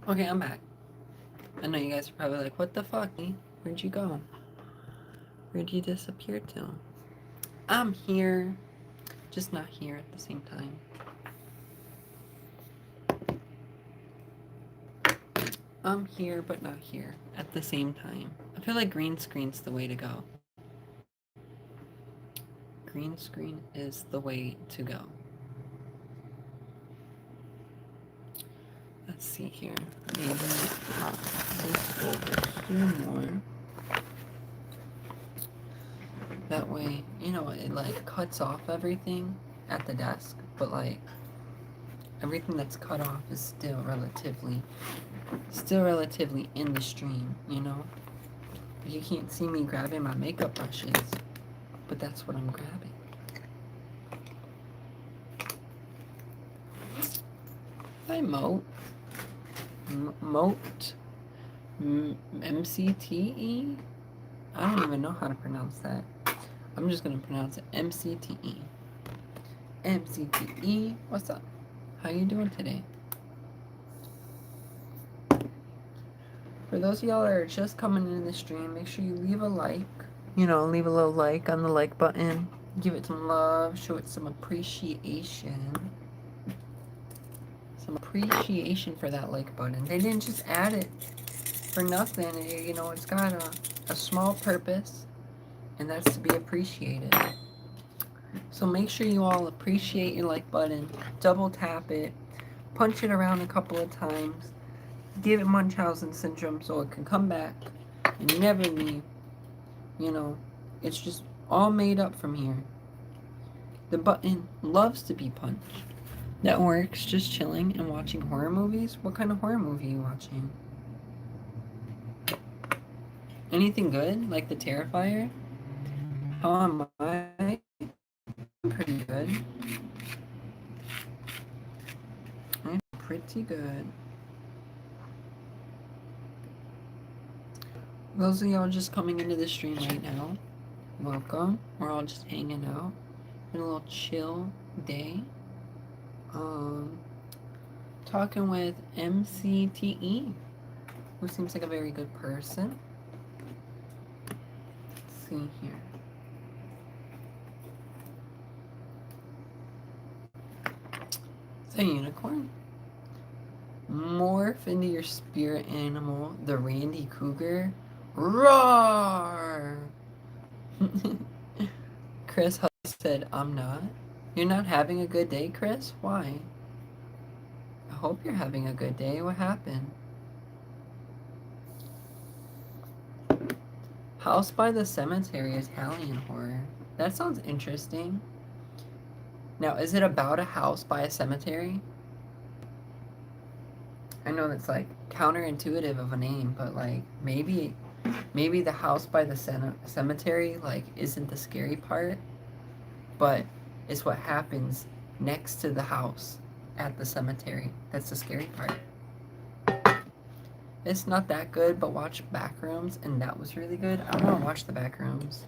Okay, I'm back. I know you guys are probably like, what the fuck? Where'd you go? Where'd you disappear to? I'm here, just not here at the same time. I'm here, but not here at the same time. I feel like green screen's the way to go. Green screen is the way to go. Let's see here. Maybe this over more. That way, you know, it like cuts off everything at the desk, but like everything that's cut off is still relatively in the stream, you know? You can't see me grabbing my makeup brushes, but that's what I'm grabbing. Hi, Moat. Moat. MCTE? I don't even know how to pronounce that. I'm just gonna pronounce it MCTE. MCTE, what's up? How you doing today? For those of y'all that are just coming in the stream, make sure you leave a like. You know, leave a little like on the like button. Give it some love. Show it some appreciation. Some appreciation for that like button. They didn't just add it for nothing. You know, it's got a small purpose, and that's to be appreciated. So make sure you all appreciate your like button. Double tap it. Punch it around a couple of times. Give it Munchausen syndrome so it can come back and never leave. You know, it's just all made up from here. The button loves to be punched. That works just chilling and watching horror movies. What kind of horror movie are you watching? Anything good? Like The Terrifier? How am I? I'm pretty good. I'm pretty good. Those of y'all just coming into the stream right now, welcome. We're all just hanging out. Been a little chill day. Talking with MCTE, who seems like a very good person. Let's see here. It's a unicorn. Morph into your spirit animal, the Randy Cougar. Roar! Chris said, I'm not. You're not having a good day, Chris? Why? I hope you're having a good day. What happened? House by the Cemetery, Italian horror. That sounds interesting. Now, is it about a house by a cemetery? I know that's like counterintuitive of a name, but like maybe the house by the cemetery like isn't the scary part, but it's what happens next to the house at the cemetery. That's the scary part. It's not that good, but watch Backrooms, and that was really good. I want to watch the Backrooms.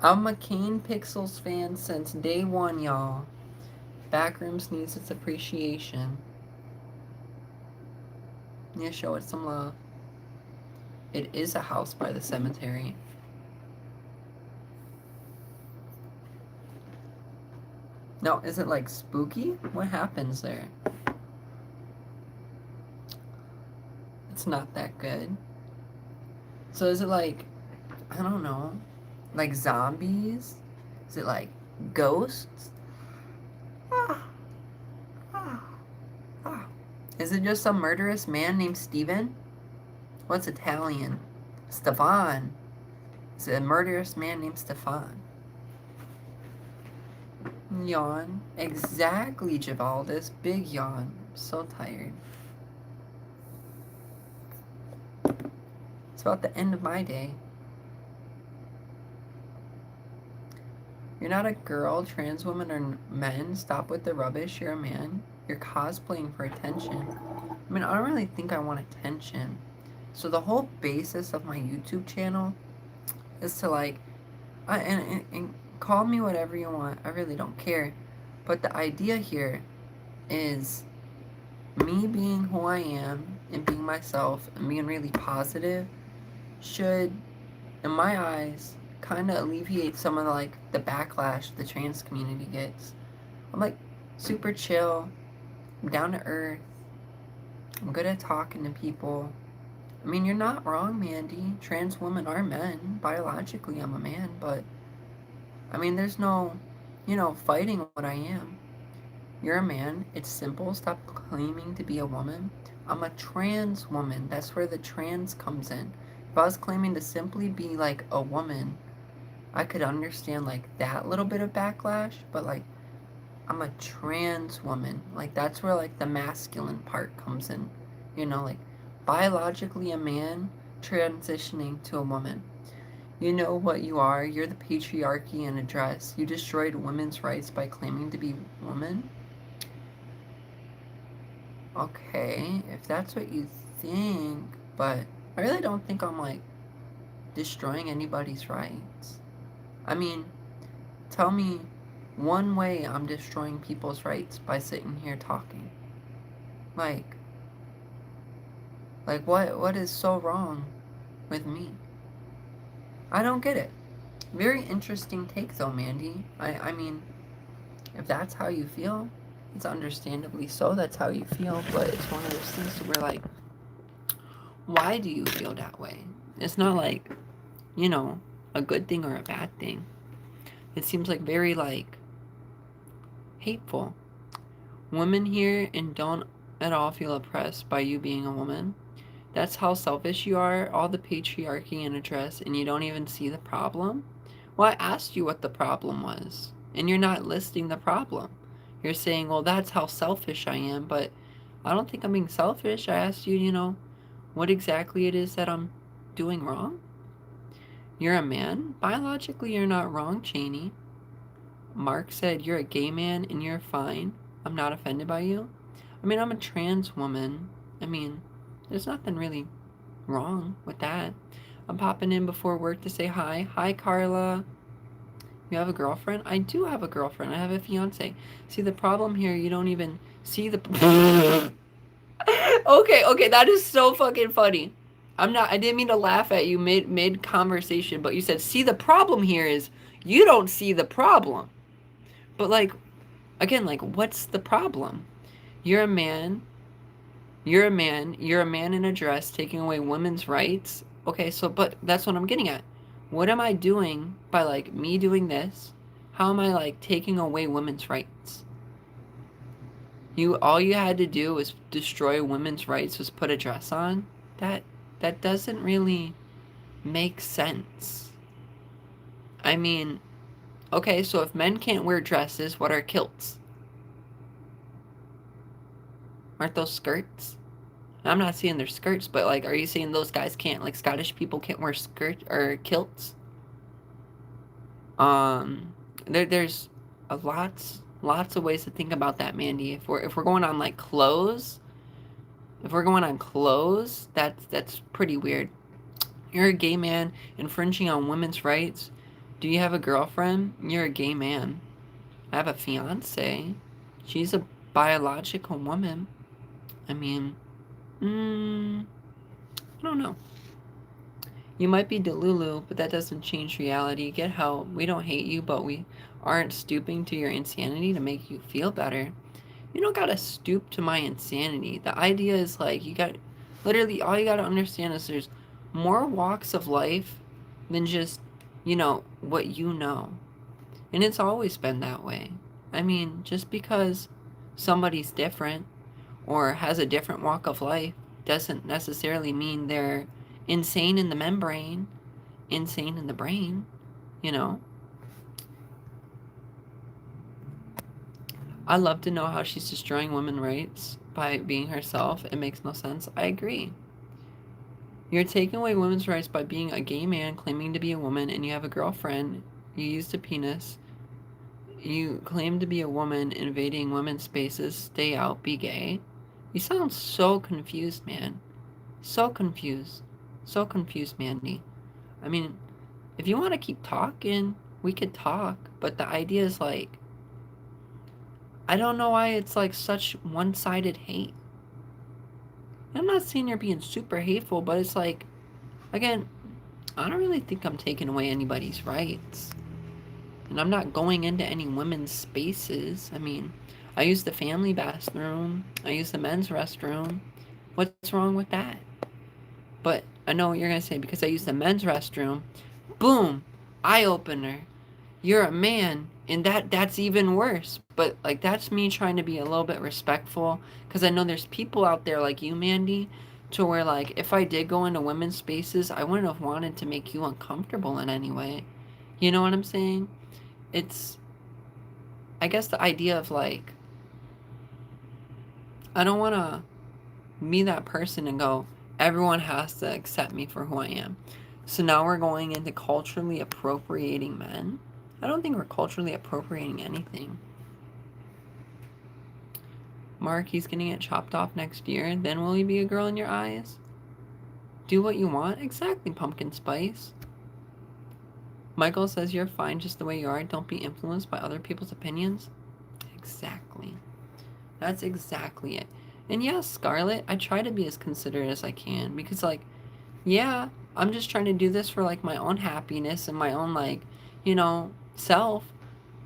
I'm a Kane Pixels fan since day one, y'all. Backrooms needs its appreciation. Yeah, show it some love. It is a house by the cemetery. No, is it like spooky? What happens there? It's not that good. So is it like, I don't know, like zombies? Is it like ghosts? Ah, ah, ah. Is it just some murderous man named Steven? What's Italian? Stefan. Is it a murderous man named Stefan? Yawn. Exactly, Javaldis. Big yawn. I'm so tired. It's about the end of my day. You're not a girl, trans woman, or men. Stop with the rubbish. You're a man. You're cosplaying for attention. I mean, I don't really think I want attention. So the whole basis of my YouTube channel is to like, and call me whatever you want. I really don't care. But the idea here is me being who I am and being myself and being really positive should, in my eyes, kind of alleviate some of like the backlash the trans community gets. I'm like super chill, I'm down to earth, I'm good at talking to people. I mean, you're not wrong, Mandy. Trans women are men. Biologically, I'm a man, but I mean, there's no, fighting what I am. You're a man. It's simple. Stop claiming to be a woman. I'm a trans woman. That's where the trans comes in. If I was claiming to simply be like a woman, I could understand like that little bit of backlash, but like I'm a trans woman. Like that's where like the masculine part comes in. Like biologically a man transitioning to a woman. You know what you are. You're the patriarchy in a dress. You destroyed women's rights by claiming to be woman. Okay, if that's what you think, but I really don't think I'm like destroying anybody's rights. I mean, tell me one way I'm destroying people's rights by sitting here talking. Like, what is so wrong with me? I don't get it. Very interesting take though, Mandy. I mean, if that's how you feel, it's understandably so. That's how you feel, but it's one of those things where like, why do you feel that way? It's not like, a good thing or a bad thing. It seems like very like hateful. Women here and don't at all feel oppressed by you being a woman. That's how selfish you are, all the patriarchy in a dress, and you don't even see the problem? Well, I asked you what the problem was, and you're not listing the problem. You're saying, well, that's how selfish I am, but I don't think I'm being selfish. I asked you, what exactly it is that I'm doing wrong. You're a man. Biologically, you're not wrong, Cheney. Mark said, you're a gay man and you're fine. I'm not offended by you. I mean, I'm a trans woman. I mean, there's nothing really wrong with that. I'm popping in before work to say hi. Hi, Carla. You have a girlfriend? I do have a girlfriend. I have a fiance. See, the problem here, you don't even see the... Okay, that is so fucking funny. I didn't mean to laugh at you mid conversation, but you said, see, the problem here is you don't see the problem. But like, again, like, what's the problem? You're a man. You're a man. You're a man in a dress taking away women's rights. Okay, so, but that's what I'm getting at. What am I doing by like me doing this? How am I like taking away women's rights? All you had to do was destroy women's rights, was put a dress on? That doesn't really make sense. I mean, okay, so if men can't wear dresses, what are kilts? Aren't those skirts? I'm not saying they're skirts, but like, are you saying those guys can't, like, Scottish people can't wear skirt or kilts? There's lots of ways to think about that, Mandy. If we're going on like clothes, that's pretty weird. You're a gay man infringing on women's rights. Do you have a girlfriend? You're a gay man. I have a fiance. She's a biological woman. I mean, I don't know. You might be Delulu, but that doesn't change reality. Get help. We don't hate you, but we aren't stooping to your insanity to make you feel better. You don't gotta stoop to my insanity. The idea is like, literally, all you gotta understand is there's more walks of life than just, what you know. And it's always been that way. I mean, just because somebody's different or has a different walk of life doesn't necessarily mean they're insane in the membrane, insane in the brain, you know? I love to know how she's destroying women's rights by being herself. It makes no sense. I agree. You're taking away women's rights by being a gay man claiming to be a woman, and you have a girlfriend. You used a penis. You claim to be a woman invading women's spaces. Stay out, be gay. You sound so confused, man. So confused. So confused, Mandy. I mean, if you want to keep talking, we could talk, but the idea is like, I don't know why it's like such one-sided hate. I'm not saying you're being super hateful, but it's like, again, I don't really think I'm taking away anybody's rights. And I'm not going into any women's spaces. I mean, I use the family bathroom, I use the men's restroom. What's wrong with that? But I know what you're going to say, because I use the men's restroom, boom, eye opener. You're a man, and that's even worse. But like, that's me trying to be a little bit respectful, because I know there's people out there like you, Mandy, to where like, if I did go into women's spaces, I wouldn't have wanted to make you uncomfortable in any way. You know what I'm saying? It's, I guess, the idea of like, I don't want to be that person and go, everyone has to accept me for who I am. So now we're going into culturally appropriating men. I don't think we're culturally appropriating anything. Mark, he's gonna get chopped off next year. Then will he be a girl in your eyes? Do what you want? Exactly, Pumpkin Spice. Michael says you're fine just the way you are. Don't be influenced by other people's opinions. Exactly. That's exactly it. And yeah, Scarlett, I try to be as considerate as I can, because like, yeah, I'm just trying to do this for like my own happiness and my own like, self,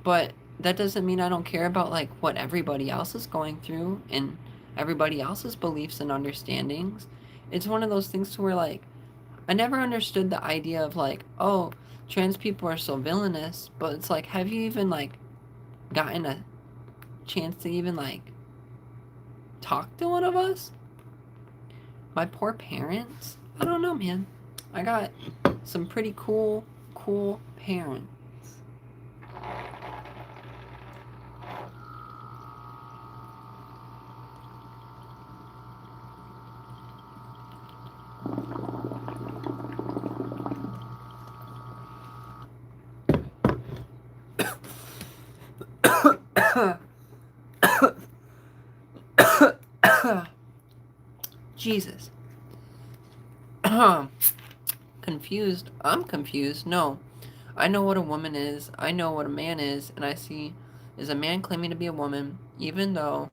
but that doesn't mean I don't care about like what everybody else is going through and everybody else's beliefs and understandings. It's one of those things to where like, I never understood the idea of like, oh, trans people are so villainous, but it's like, have you even like gotten a chance to even like talk to one of us? My poor parents? I don't know, man. I got some pretty cool parents. Jesus. Confused? I'm confused. No. I know what a woman is. I know what a man is. And I see is a man claiming to be a woman, even though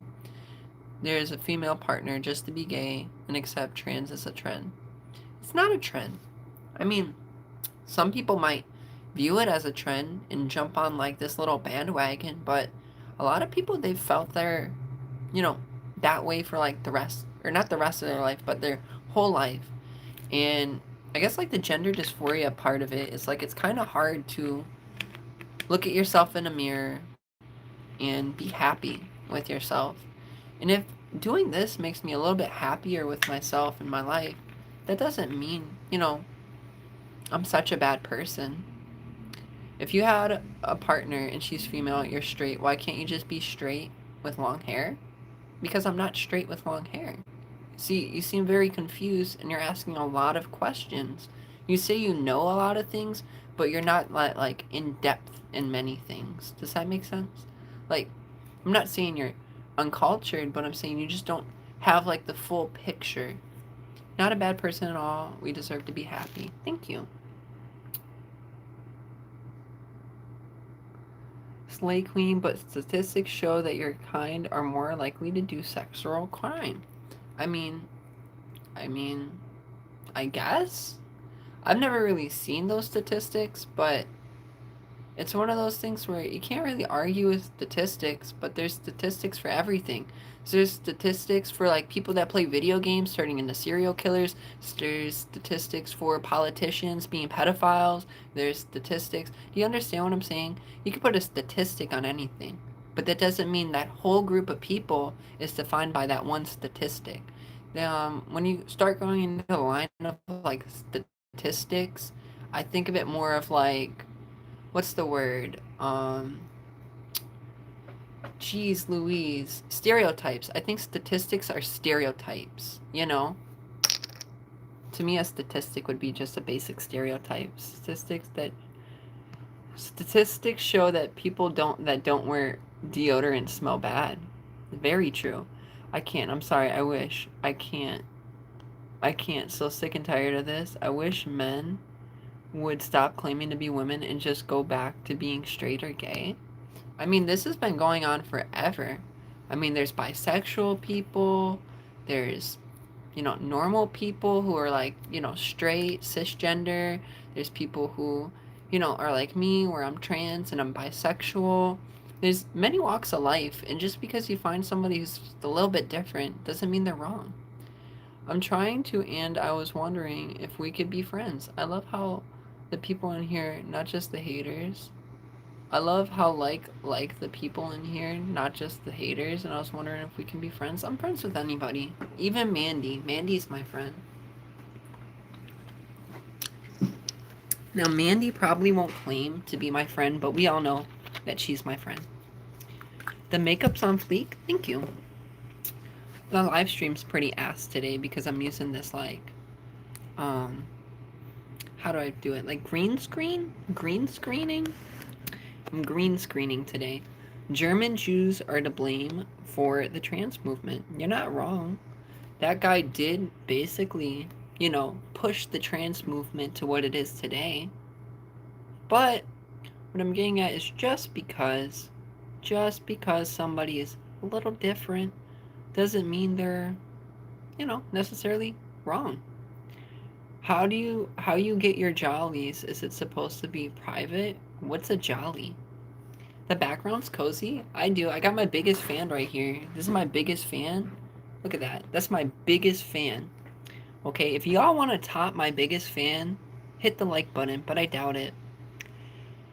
there is a female partner, just to be gay and accept trans as a trend. It's not a trend. I mean, some people might view it as a trend and jump on like this little bandwagon, but a lot of people, they've felt their, that way for like the rest, or not the rest of their life, but their whole life. And I guess like the gender dysphoria part of it is like, it's kind of hard to look at yourself in a mirror and be happy with yourself. And if doing this makes me a little bit happier with myself and my life, that doesn't mean, I'm such a bad person. If you had a partner and she's female, you're straight, why can't you just be straight with long hair? Because I'm not straight with long hair. See, you seem very confused and you're asking a lot of questions. You say you know a lot of things, but you're not like in depth in many things. Does that make sense? Like, I'm not saying you're uncultured, but I'm saying you just don't have like the full picture. Not a bad person at all. We deserve to be happy. Thank you. Slay Queen, but statistics show that your kind are more likely to do sexual crime. I mean, I guess. I've never really seen those statistics, but it's one of those things where you can't really argue with statistics, but there's statistics for everything. So there's statistics for like people that play video games turning into serial killers. There's statistics for politicians being pedophiles. There's statistics. Do you understand what I'm saying? You can put a statistic on anything, but that doesn't mean that whole group of people is defined by that one statistic. When you start going into the line of like statistics, I think of it more of like, what's the word? Geez Louise. Stereotypes. I think statistics are stereotypes, To me, a statistic would be just a basic stereotype. Statistics show that people that don't wear deodorant smell bad. Very true. I can't. I'm sorry. I wish. I can't. So sick and tired of this. I wish men would stop claiming to be women and just go back to being straight or gay. I mean, this has been going on forever. I mean, there's bisexual people, there's, normal people who are like, straight, cisgender. There's people who, are like me, where I'm trans and I'm bisexual. There's many walks of life, and just because you find somebody who's a little bit different doesn't mean they're wrong. I'm trying to, and I was wondering if we could be friends. I love how the people in here, not just the haters, I love how like the people in here, not just the haters, and I was wondering if we can be friends. I'm friends with anybody. Even Mandy. Mandy's my friend. Now Mandy probably won't claim to be my friend, but we all know that she's my friend. The makeup's on fleek. Thank you. The live stream's pretty ass today because I'm using this how do I do it? Like green screen? Green screening? I'm green screening today. German Jews are to blame for the trans movement. You're not wrong. That guy did basically, push the trans movement to what it is today. But what I'm getting at is just because somebody is a little different doesn't mean they're, necessarily wrong. How you get your jollies? Is it supposed to be private? What's a jolly? The background's cozy? I do. I got my biggest fan right here. This is my biggest fan. Look at that. That's my biggest fan. Okay, if y'all want to top my biggest fan, hit the like button, but I doubt it.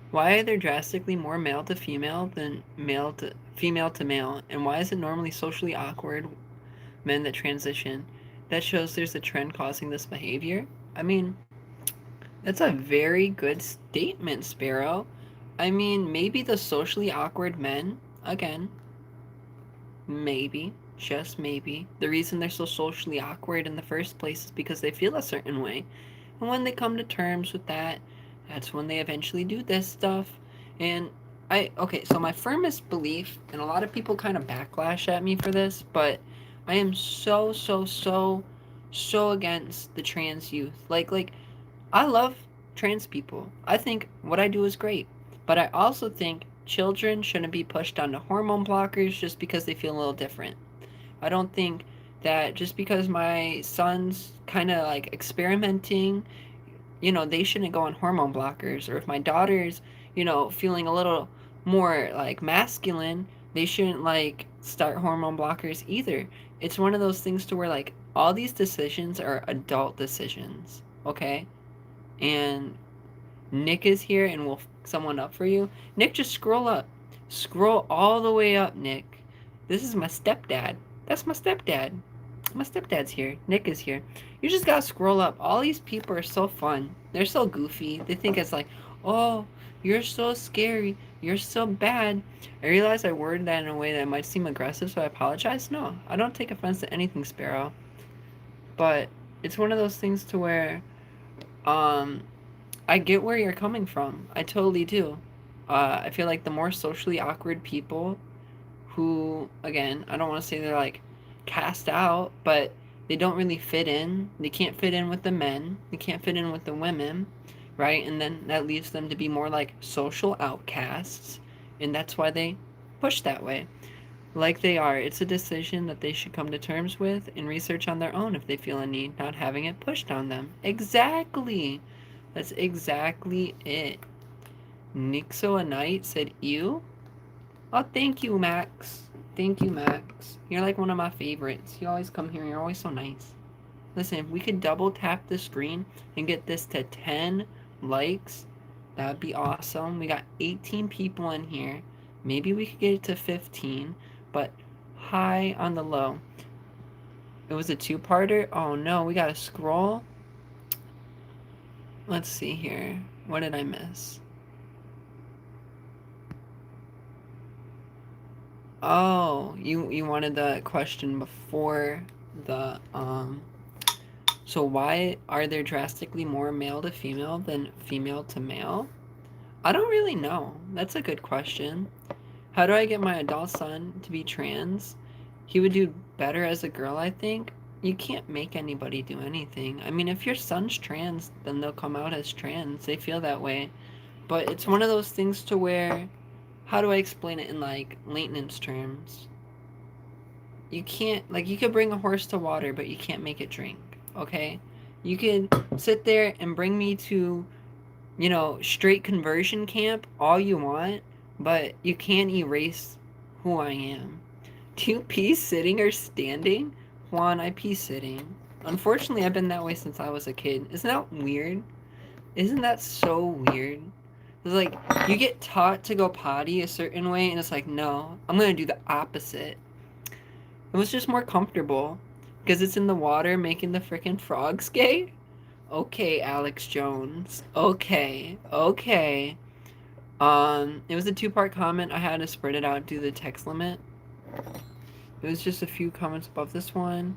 Why are there drastically more male to female than female to male? And why is it normally socially awkward men that transition? That shows there's a trend causing this behavior? I mean, that's a very good statement, Sparrow. I mean, maybe the socially awkward men, again, maybe, just maybe, the reason they're so socially awkward in the first place is because they feel a certain way. And when they come to terms with that, that's when they eventually do this stuff. And okay, so my firmest belief, and a lot of people kind of backlash at me for this, but I am so against the trans youth. Like, I love trans people. I think what I do is great. But I also think children shouldn't be pushed onto hormone blockers just because they feel a little different. I don't think that just because my son's kind of like experimenting, they shouldn't go on hormone blockers. Or if my daughter's, feeling a little more like masculine, they shouldn't like start hormone blockers either. It's one of those things to where like all these decisions are adult decisions, okay? And Nick is here and will someone up for you. Nick, just scroll up. Scroll all the way up, Nick. This is my stepdad. That's my stepdad. My stepdad's here. Nick is here. You just gotta scroll up. All these people are so fun. They're so goofy. They think it's like, oh, you're so scary. You're so bad. I realize I worded that in a way that might seem aggressive, so I apologize. No, I don't take offense to anything, Sparrow. But it's one of those things to where, I get where you're coming from. I totally do. I feel like the more socially awkward people who, again, I don't want to say they're like cast out, but they don't really fit in. They can't fit in with the men. They can't fit in with the women, right? And then that leaves them to be more like social outcasts. And that's why they push that way. Like they are. It's a decision that they should come to terms with and research on their own if they feel a need, not having it pushed on them. Exactly. That's exactly it. Nixo a Knight said, ew? Oh, thank you, Max. Thank you, Max. You're like one of my favorites. You always come here. You're always so nice. Listen, if we could double tap the screen and get this to 10 likes, that would be awesome. We got 18 people in here. Maybe we could get it to 15, but high on the low. It was a two-parter? Oh no, we gotta scroll. Let's see here. What did I miss? Oh, you wanted the question before the so why are there drastically more male to female than female to male? I don't really know. That's a good question. How do I get my adult son to be trans? He would do better as a girl, I think. You can't make anybody do anything. I mean, if your son's trans, then they'll come out as trans. They feel that way. But it's one of those things to where how do I explain it in like maintenance terms? You can't, like, you could bring a horse to water, but you can't make it drink, okay? You can sit there and bring me to, you know, straight conversion camp all you want, but you can't erase who I am. Do you pee sitting or standing? Juan, I pee sitting. Unfortunately, I've been that way since I was a kid. Isn't that weird? Isn't that so weird? It's like you get taught to go potty a certain way, and it's like, no, I'm gonna do the opposite. It was just more comfortable because it's in the water making the freaking frogs gay. Okay, Alex Jones. Okay, okay. It was a two-part comment. I had to spread it out due to the text limit. It was just a few comments above this one,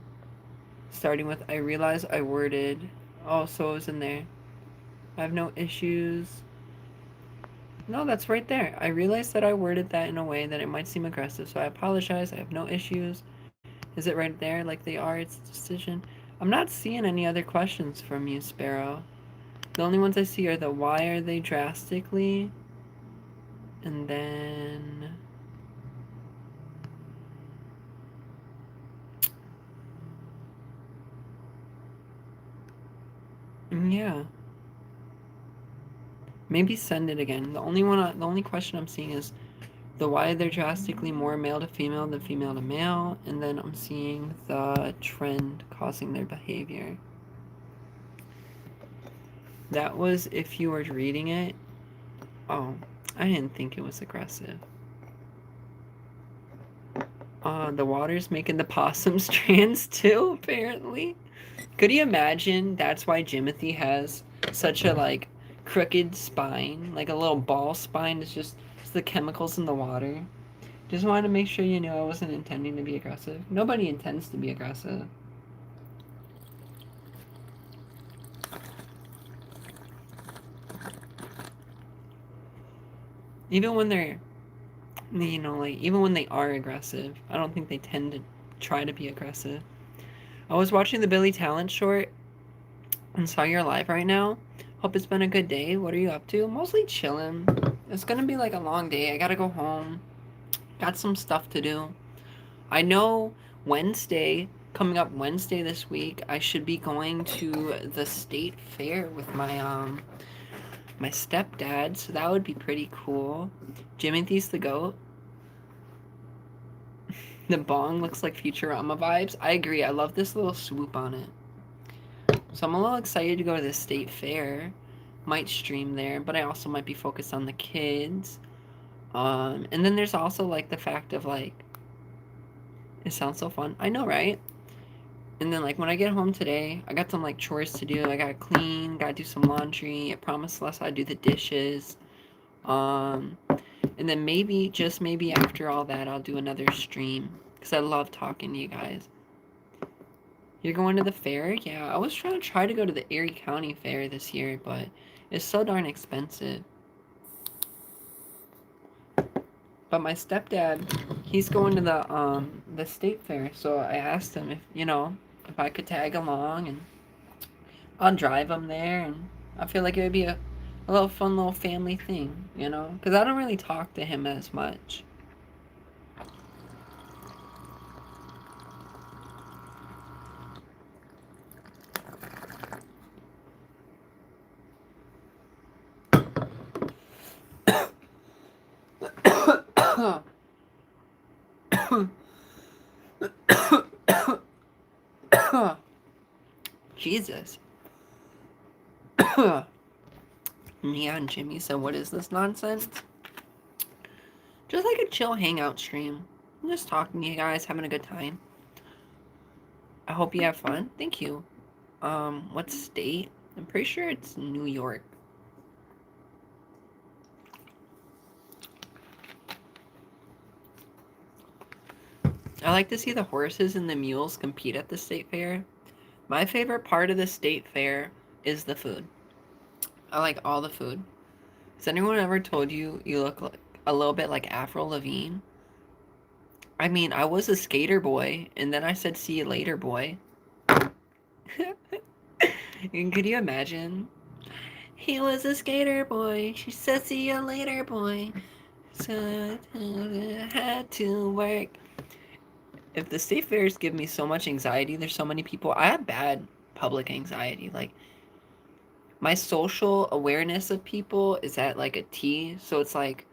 starting with I realized I worded. Oh, so it was in there. I have no issues. No, that's right there. I realized that I worded that in a way that it might seem aggressive, so I apologize. I have no issues. Is it right there like they are? It's a decision. I'm not seeing any other questions from you, Sparrow. The only ones I see are the why are they drastically, and then yeah. Maybe send it again. The only question I'm seeing is the why they're drastically more male to female than female to male, and then I'm seeing the trend causing their behavior. That was if you were reading it. Oh, I didn't think it was aggressive. The water's making the possums trans too, apparently. Could you imagine that's why Jimothy has such a like crooked spine, like a little ball spine? It's the chemicals in the water. Just wanted to make sure you knew I wasn't intending to be aggressive. Nobody intends to be aggressive. Even when they're, you know, like, even when they are aggressive, I don't think they tend to try to be aggressive. I was watching the Billy Talent short and saw you're live right now. Hope it's been a good day. What are you up to? Mostly chilling. It's gonna be like a long day. I gotta go home. Got some stuff to do. I know Wednesday, coming up Wednesday this week, I should be going to the state fair with my stepdad, so that would be pretty cool. Jimothy's the goat. The bong looks like Futurama vibes. I agree. I love this little swoop on it. So I'm a little excited to go to the state fair. Might stream there, but I also might be focused on the kids. And then there's also like the fact of like, it sounds so fun. I know, right? And then like when I get home today, I got some like chores to do. I gotta clean, gotta do some laundry. I promised Celeste I'd do the dishes. Um, and then maybe, just maybe after all that, I'll do another stream. Because I love talking to you guys. You're going to the fair? Yeah, I was try to go to the Erie County Fair this year, but it's so darn expensive. But my stepdad, he's going to the state fair, so I asked him if, you know, if I could tag along, and I'll drive him there, and I feel like it would be a little fun little family thing, you know? Because I don't really talk to him as much. Jesus. Mia and Jimmy said, what is this nonsense? Just like a chill hangout stream. I'm just talking to you guys, having a good time. I hope you have fun. Thank you. What state? I'm pretty sure it's New York. I like to see the horses and the mules compete at the state fair. My favorite part of the state fair is the food. I like all the food. Has anyone ever told you you look like a little bit like Avril Lavigne? I mean, I was a skater boy, and then I said, see you later, boy. And could you imagine? He was a skater boy. She said, see you later, boy. So I had to work. If the state fairs give me so much anxiety, there's so many people. I have bad public anxiety. Like, my social awareness of people is at like a T. So it's like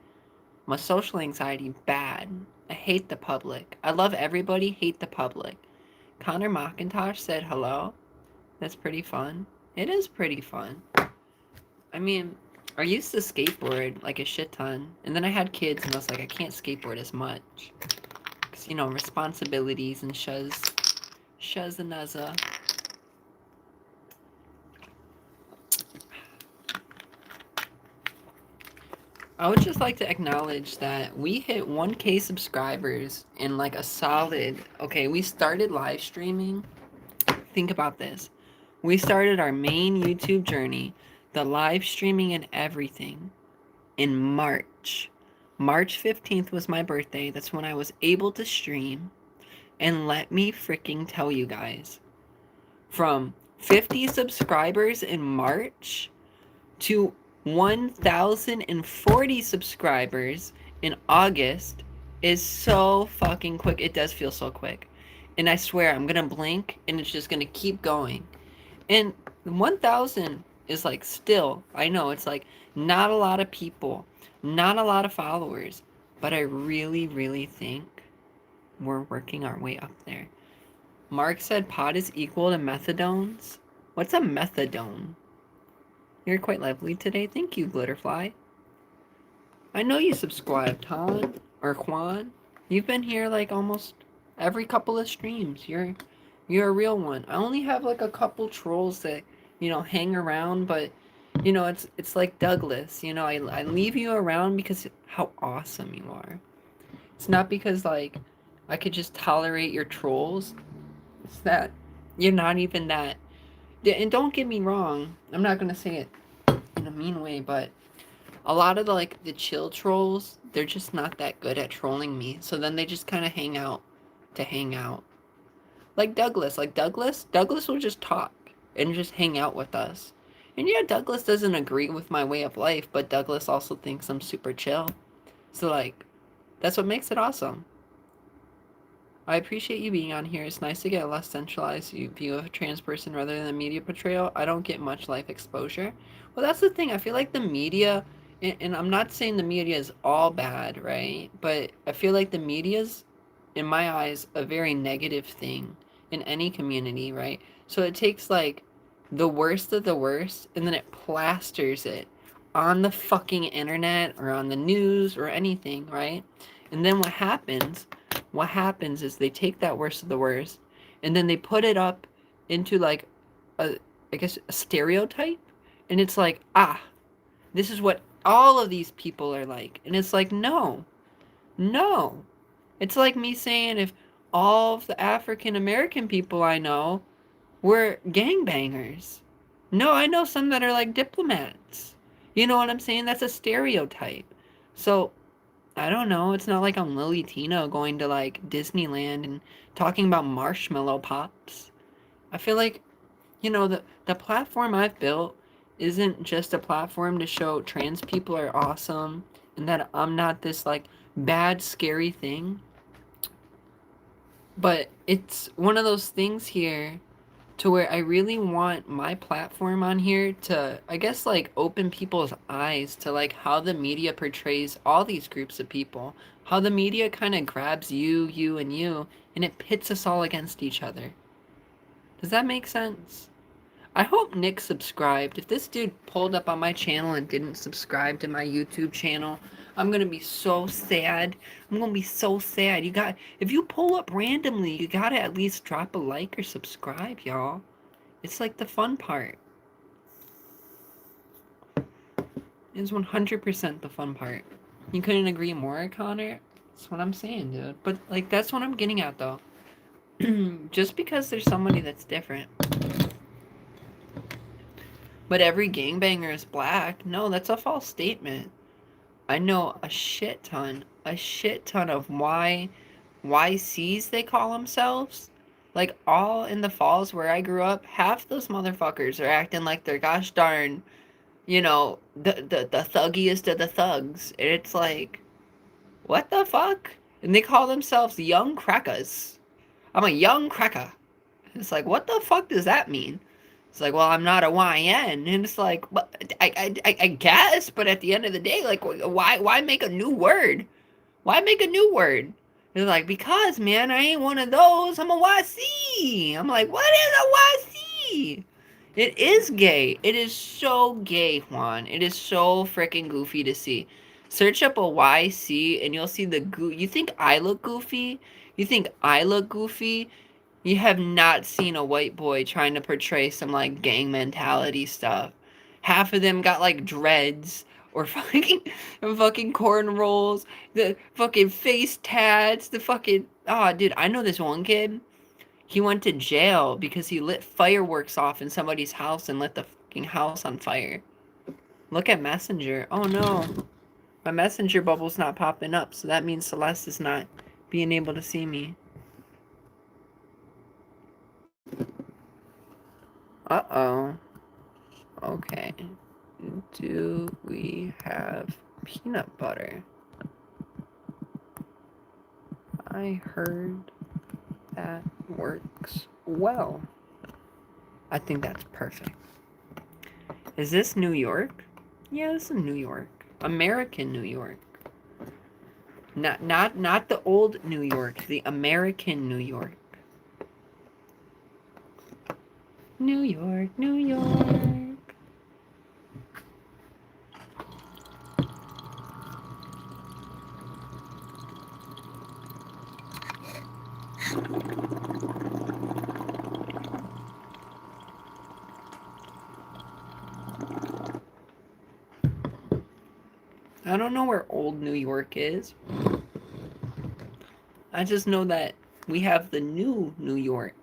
my social anxiety bad. I hate the public. I love everybody, hate the public. Connor McIntosh said hello. That's pretty fun. It is pretty fun. I mean, I used to skateboard like a shit ton. And then I had kids and I was like, I can't skateboard as much. Because, you know, responsibilities and shuz and nuzza. I would just like to acknowledge that we hit 1K subscribers in like a solid. Okay, we started live streaming. Think about this. We started our main YouTube journey, the live streaming and everything, in March. March 15th was my birthday. That's when I was able to stream. And let me freaking tell you guys, from 50 subscribers in March to 1,040 subscribers in August is so fucking quick. It does feel so quick. And I swear, I'm gonna blink and it's just gonna keep going. And 1,000 is like still, I know it's like not a lot of people, not a lot of followers, but I really, really think we're working our way up there. Mark said pot is equal to methadones. What's a methadone? You're quite lively today. Thank you, Glitterfly. I know you subscribed, Han or Quan. You've been here like almost every couple of streams. You're a real one. I only have like a couple trolls that, you know, hang around, but you know, it's like Douglas. You know, I leave you around because how awesome you are. It's not because like I could just tolerate your trolls. It's that you're not even that. And don't get me wrong, I'm not gonna say it in a mean way, but a lot of the chill trolls, they're just not that good at trolling me. So then they just kind of hang out to hang out. Like Douglas, Douglas will just talk and just hang out with us. And yeah, Douglas doesn't agree with my way of life, but Douglas also thinks I'm super chill. So like, that's what makes it awesome. I appreciate you being on here. It's nice to get a less centralized view of a trans person rather than the media portrayal. I don't get much life exposure. Well, that's the thing. I feel like the media, and I'm not saying the media is all bad, right? But I feel like the media's, in my eyes, a very negative thing in any community, right? So it takes like the worst of the worst and then it plasters it on the fucking internet or on the news or anything, right? And then what happens is they take that worst of the worst and then they put it up into like a, I guess, a stereotype, and it's like, this is what all of these people are like. And it's like, no. It's like me saying if all of the African American people I know were gangbangers. No, I know some that are like diplomats. You know what I'm saying? That's a stereotype. So I don't know. It's not like I'm Lily Tino going to like Disneyland and talking about marshmallow pops. I feel like, you know, the platform I've built isn't just a platform to show trans people are awesome and that I'm not this like bad, scary thing. But it's one of those things here to where I really want my platform on here to, I guess, like open people's eyes to like how the media portrays all these groups of people, how the media kind of grabs you, and it pits us all against each other. Does that make sense? I hope Nick subscribed. If this dude pulled up on my channel and didn't subscribe to my YouTube channel, I'm gonna be so sad. I'm gonna be so sad. If you pull up randomly, you gotta at least drop a like or subscribe, y'all. It's like the fun part. It's 100% the fun part. You couldn't agree more, Connor? That's what I'm saying, dude. But like, that's what I'm getting at, though. Just because there's somebody that's different. But every gangbanger is black. No, that's a false statement. I know a shit ton of YCs they call themselves. Like all in the falls where I grew up, half those motherfuckers are acting like they're gosh darn, you know, the thuggiest of the thugs. And it's like, What the fuck? And they call themselves young crackers. I'm a young cracker. It's like, what the fuck does that mean? It's like, well, I'm not a YN, and it's like, but I guess, but at the end of the day, like, why make a new word? Why make a new word? They're like, because man, I ain't one of those. I'm a YC. I'm like, what is a YC? It is gay. It is so gay, Juan. It is so freaking goofy to see. Search up a YC and you'll see the You think I look goofy? You think I look goofy? You have not seen a white boy trying to portray some like gang mentality stuff. Half of them got like dreads or fucking cornrows, the fucking face tats, the fucking dude, I know this one kid. He went to jail because he lit fireworks off in somebody's house and lit the fucking house on fire. Look at Messenger. Oh no. My Messenger bubble's not popping up, so that means Celeste is not being able to see me. Uh-oh. Okay. Do we have peanut butter? I heard that works well. I think that's perfect. Is this New York? Yeah, this is New York. American New York. Not the old New York, the American New York. New York, New York. I don't know where old New York is. I just know that we have the new New York.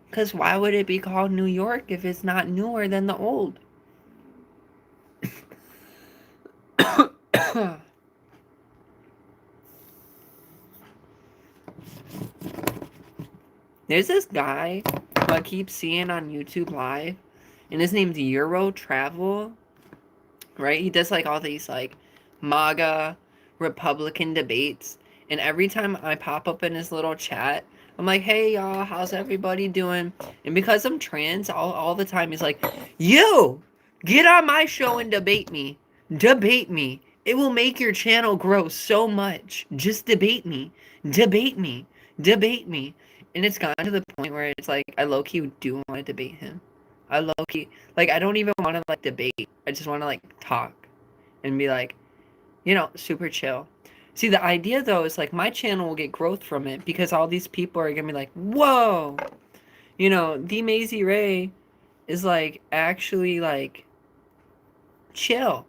Because why would it be called New York if it's not newer than the old? There's this guy who I keep seeing on YouTube Live, and his name's Euro Travel, right? He does like all these like MAGA Republican debates, and every time I pop up in his little chat, I'm like, hey y'all, how's everybody doing? And because I'm trans, all the time he's like, you, get on my show and debate me. Debate me. It will make your channel grow so much. Just debate me. Debate me. Debate me. And it's gotten to the point where it's like, I low-key do want to debate him. I low-key, like, I don't even want to, like, debate. I just want to, like, talk. And be like, you know, super chill. See, the idea, though, is, like, my channel will get growth from it because all these people are going to be like, whoa! You know, D. Maisie Ray is, like, actually, like, chill.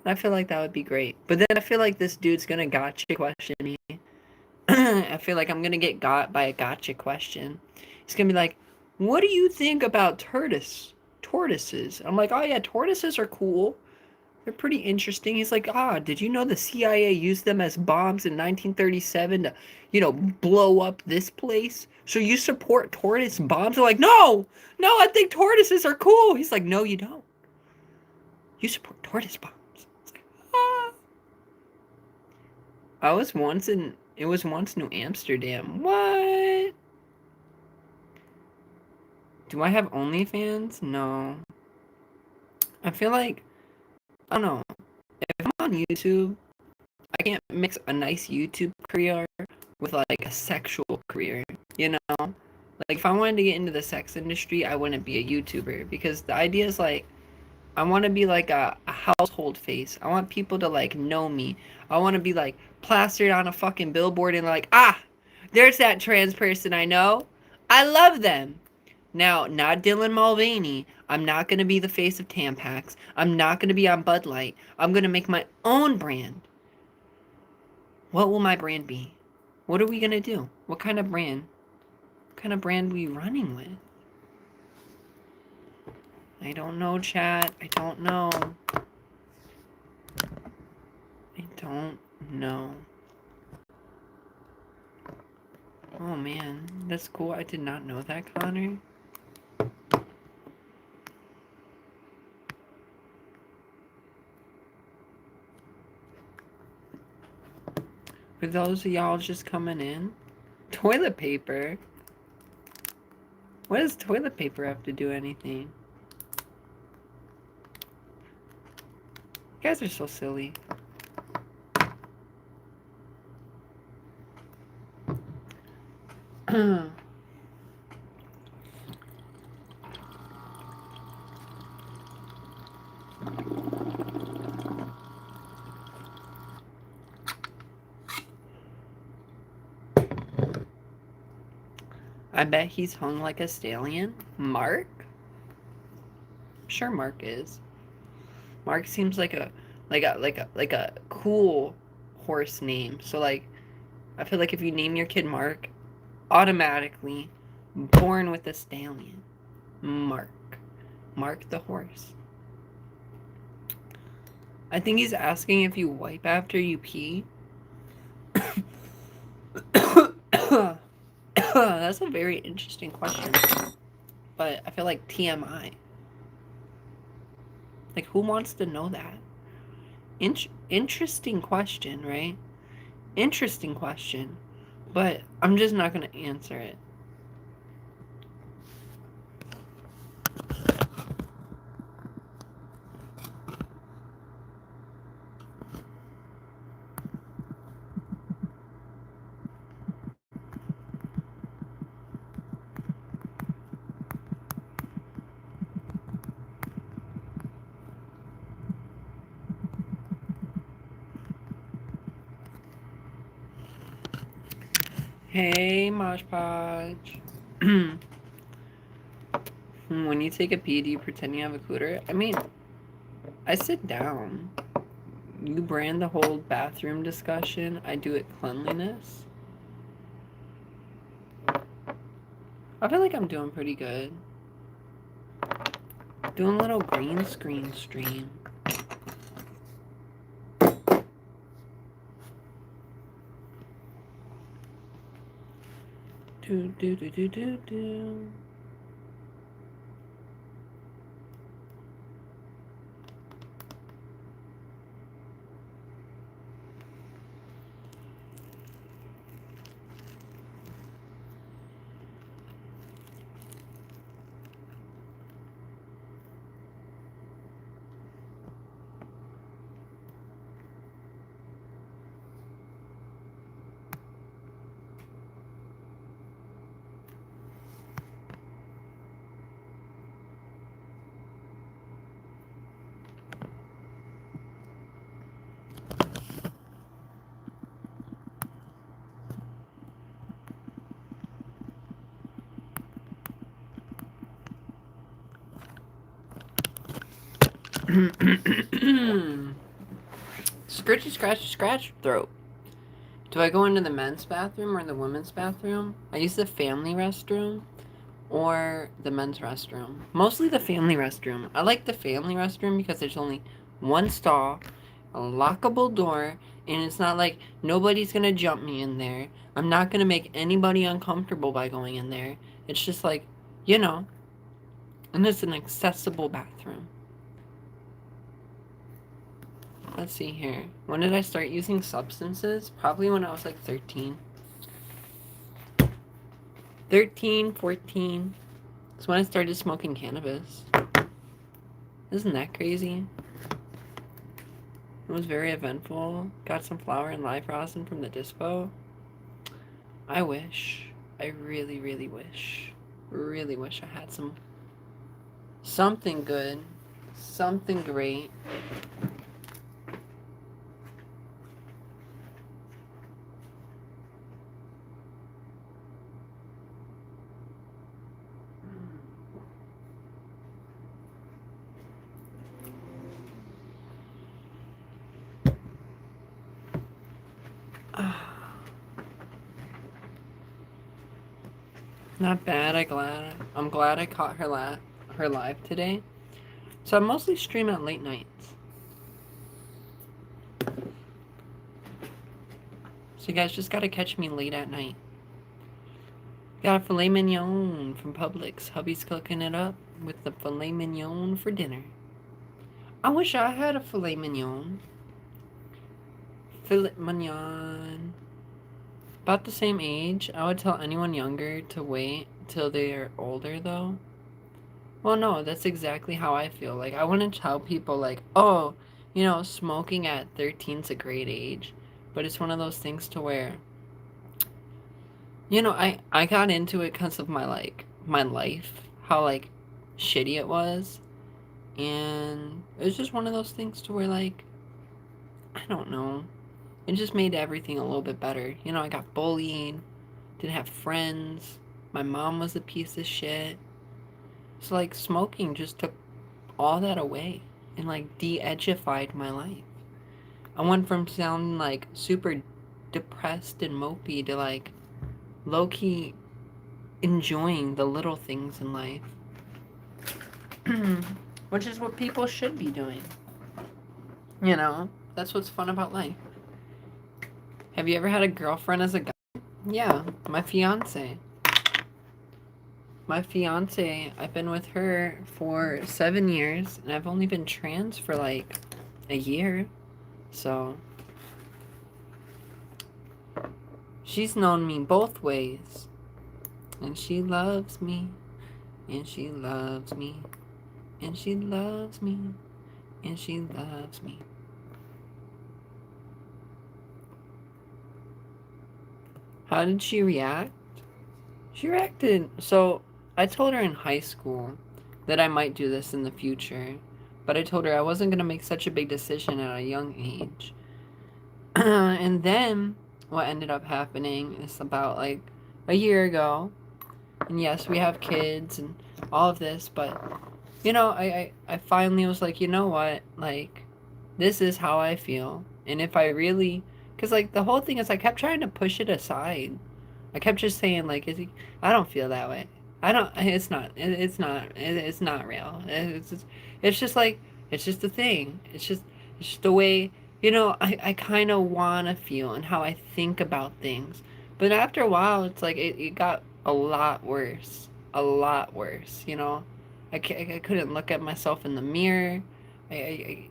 I feel like that would be great. But then I feel like this dude's gonna gotcha question me. I feel like I'm gonna get got by a gotcha question. He's gonna be like, what do you think about tortoises? I'm like, oh yeah, tortoises are cool. They're pretty interesting. He's like, did you know the CIA used them as bombs in 1937 to, you know, blow up this place? So you support tortoise bombs? I'm like, no, I think tortoises are cool. He's like, no, you don't. You support tortoise bombs. It was once New Amsterdam. What? Do I have OnlyFans? No. I feel like, I don't know. If I'm on YouTube, I can't mix a nice YouTube career with like a sexual career, you know? Like if I wanted to get into the sex industry, I wouldn't be a YouTuber because the idea is like, I want to be like a household face. I want people to like know me. I want to be like plastered on a fucking billboard and like, there's that trans person I know. I love them. Now, not Dylan Mulvaney. I'm not going to be the face of Tampax. I'm not going to be on Bud Light. I'm going to make my own brand. What will my brand be? What are we going to do? What kind of brand? What kind of brand are we running with? I don't know, chat. I don't know. I don't know. Oh man, that's cool. I did not know that, Connor. For those of y'all just coming in, toilet paper? What does toilet paper have to do anything? You guys are so silly. I bet he's hung like a stallion. Mark? Sure, Mark is. Mark seems like a cool horse name. So like, I feel like if you name your kid Mark, automatically born with a stallion. Mark. Mark the horse. I think he's asking if you wipe after you pee. That's a very interesting question. But I feel like TMI. Like, who wants to know that? Interesting question, right? Interesting question. But I'm just not going to answer it. Hey, Mosh Podge. When you take a pee, do you pretend you have a cooter? I mean, I sit down. You brand the whole bathroom discussion. I do it cleanliness. I feel like I'm doing pretty good. Doing a little green screen stream. Do do do do do do. Scritchy, scratchy, scratch throat. Do I go into the men's bathroom or the women's bathroom? I use the family restroom or the men's restroom. Mostly the family restroom. I like the family restroom because there's only one stall, a lockable door, and it's not like nobody's gonna jump me in there. I'm not gonna make anybody uncomfortable by going in there. It's just like, you know, and it's an accessible bathroom. Let's see here. When did I start using substances? Probably when I was like 13. 13, 14. That's when I started smoking cannabis. Isn't that crazy? It was very eventful. Got some flower and live rosin from the dispo. I wish. I really, really wish. Really wish I had something good. Something great. Not bad. I'm glad I caught her live today. So I mostly stream at late nights. So you guys just gotta catch me late at night. Got a filet mignon from Publix. Hubby's cooking it up with the filet mignon for dinner. I wish I had a filet mignon. Filet mignon. About the same age. I would tell anyone younger to wait till they're older, though. Well, no, that's exactly how I feel. Like, I wouldn't tell people, like, oh, smoking at 13's a great age. But it's one of those things to where, I got into it because of my life, how, like, shitty it was. And it was just one of those things to where, like, I don't know. It just made everything a little bit better. I got bullied, didn't have friends. My mom was a piece of shit. So, like, smoking just took all that away and, like, de-edgified my life. I went from sounding, like, super depressed and mopey to, like, low-key enjoying the little things in life. Which is what people should be doing. That's what's fun about life. Have you ever had a girlfriend as a guy? Yeah, my fiance. I've been with her for 7 years, and I've only been trans for like a year. So, she's known me both ways. And she loves me. And she loves me. And she loves me. And she loves me. How did she react? She reacted. So, I told her in high school that I might do this in the future. But I told her I wasn't going to make such a big decision at a young age. And then what ended up happening is about like a year ago. And yes, we have kids and all of this, but I finally was like, you know what? Like, this is how I feel. And if I really, because like the whole thing is I kept trying to push it aside. I kept just saying like, I don't feel that way. I don't, it's not real. It's just like, it's just a thing. It's just the way, I kind of want to feel and how I think about things. But after a while, it's like, it got a lot worse. A lot worse. I couldn't look at myself in the mirror. It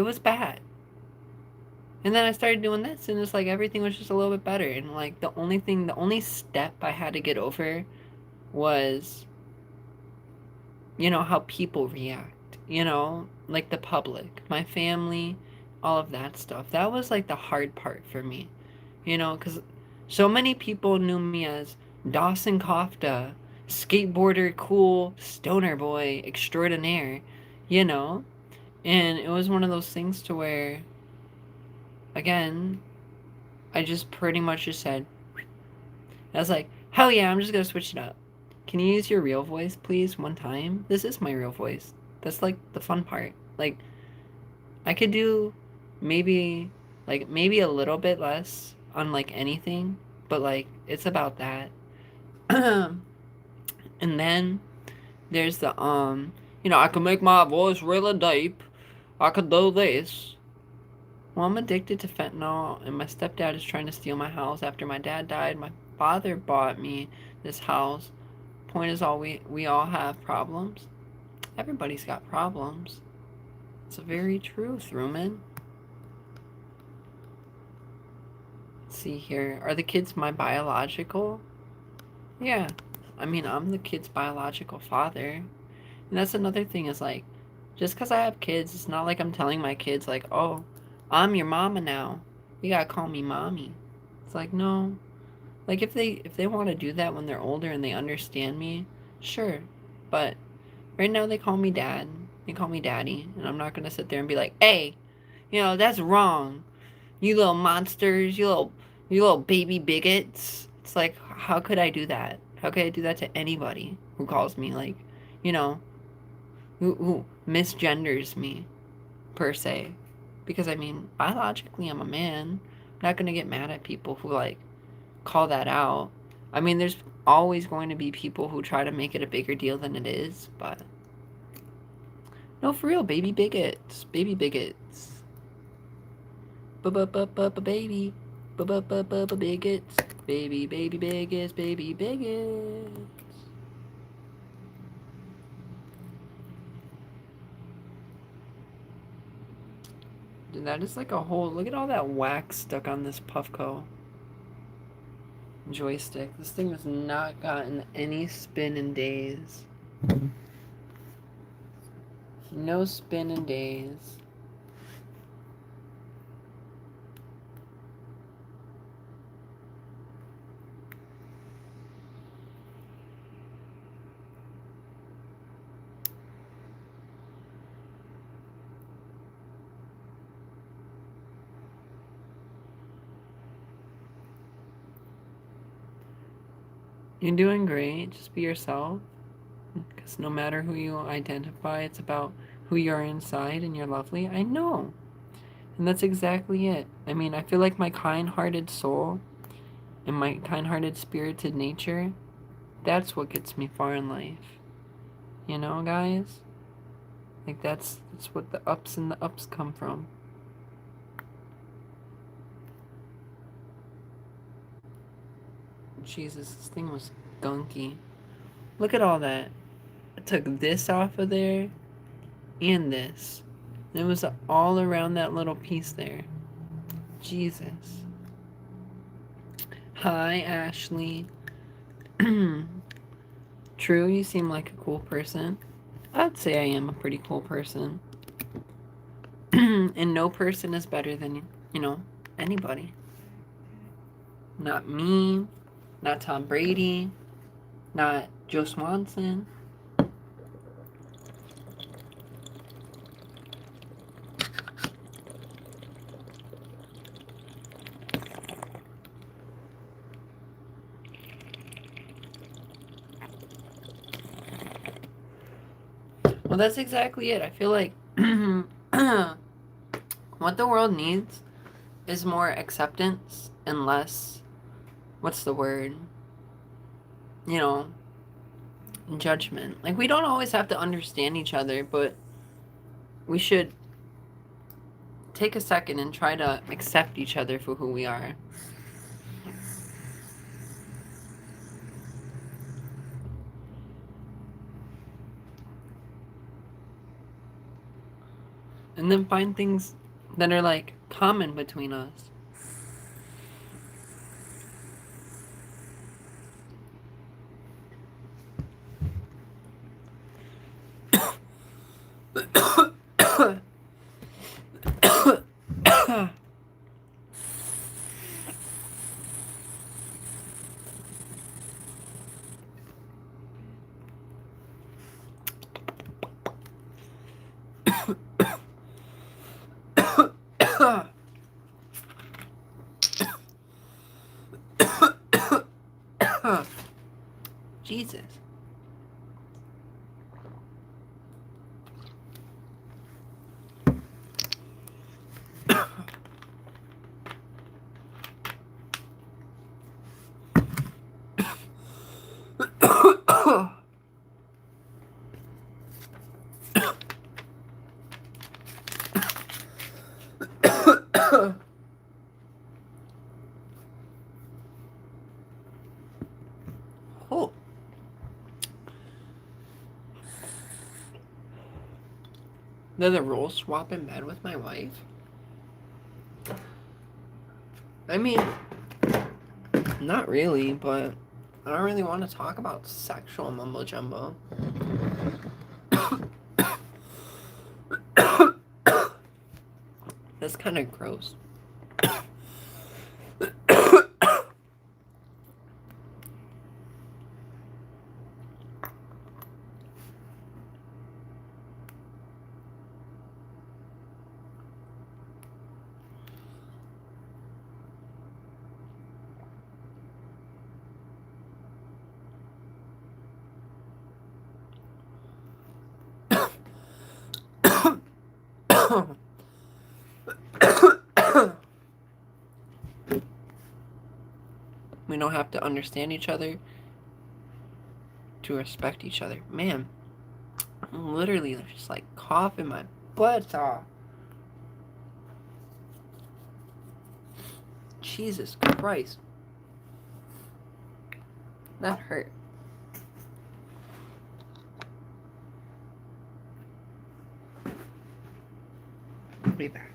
was bad. And then I started doing this, and it's like everything was just a little bit better. And like the only step I had to get over was, how people react, like the public, my family, all of that stuff. That was like the hard part for me, because so many people knew me as Dawson Kofta, skateboarder, cool, stoner boy extraordinaire, you know? And it was one of those things to where, again, I just pretty much just said, I was like, hell yeah, I'm just gonna switch it up. Can you use your real voice, please, one time? This is my real voice. That's like the fun part. Like, I could do maybe, maybe a little bit less on like anything, but like, it's about that. And then there's the, I can make my voice really deep. I could do this. Well, I'm addicted to fentanyl, and my stepdad is trying to steal my house. After my dad died, my father bought me this house. Point is, we all have problems. Everybody's got problems. It's very true, Thurman. Let's see here. Are the kids my biological? Yeah. I mean, I'm the kid's biological father. And that's another thing is like, just because I have kids, it's not like I'm telling my kids, like, oh, I'm your mama now. You gotta call me mommy. It's like, no. Like, if they want to do that when they're older and they understand me, sure. But right now they call me dad. They call me daddy. And I'm not gonna sit there and be like, hey, that's wrong. You little monsters, you little baby bigots. It's like, how could I do that? How could I do that to anybody who calls me like, who misgenders me, per se? Because I mean, biologically, I'm a man. I'm not gonna get mad at people who like call that out. I mean, there's always going to be people who try to make it a bigger deal than it is, but no, for real, baby bigots, baby bigots. Baby. Bigots. Baby bigots, baby bigots. Dude, that is like a whole, look at all that wax stuck on this Puffco. joystick. This thing has not gotten any spin in days. No spin in days. You're doing great. Just be yourself. Because no matter who you identify, it's about who you are inside and you're lovely. I know. And that's exactly it. I mean, I feel like my kind-hearted soul and my kind-hearted spirited nature, that's what gets me far in life. You know, guys? Like that's what the ups and the ups come from. Jesus, this thing was gunky. Look at all that. I took this off of there and this. And it was all around that little piece there. Jesus. Hi, Ashley. True, you seem like a cool person. I'd say I am a pretty cool person. And no person is better than, anybody. Not me, not Tom Brady, not Joe Swanson. Well, that's exactly it. I feel like what the world needs is more acceptance and less, what's the word? Judgment. Like, we don't always have to understand each other, but we should take a second and try to accept each other for who we are. And then find things that are like common between us. Jesus. Oh. Did the role swap in bed with my wife? I mean, not really, but I don't really want to talk about sexual mumbo jumbo. That's kind of gross. We don't have to understand each other to respect each other. Man, I'm literally just like coughing my butt off. Jesus Christ. That hurt. I'll be back.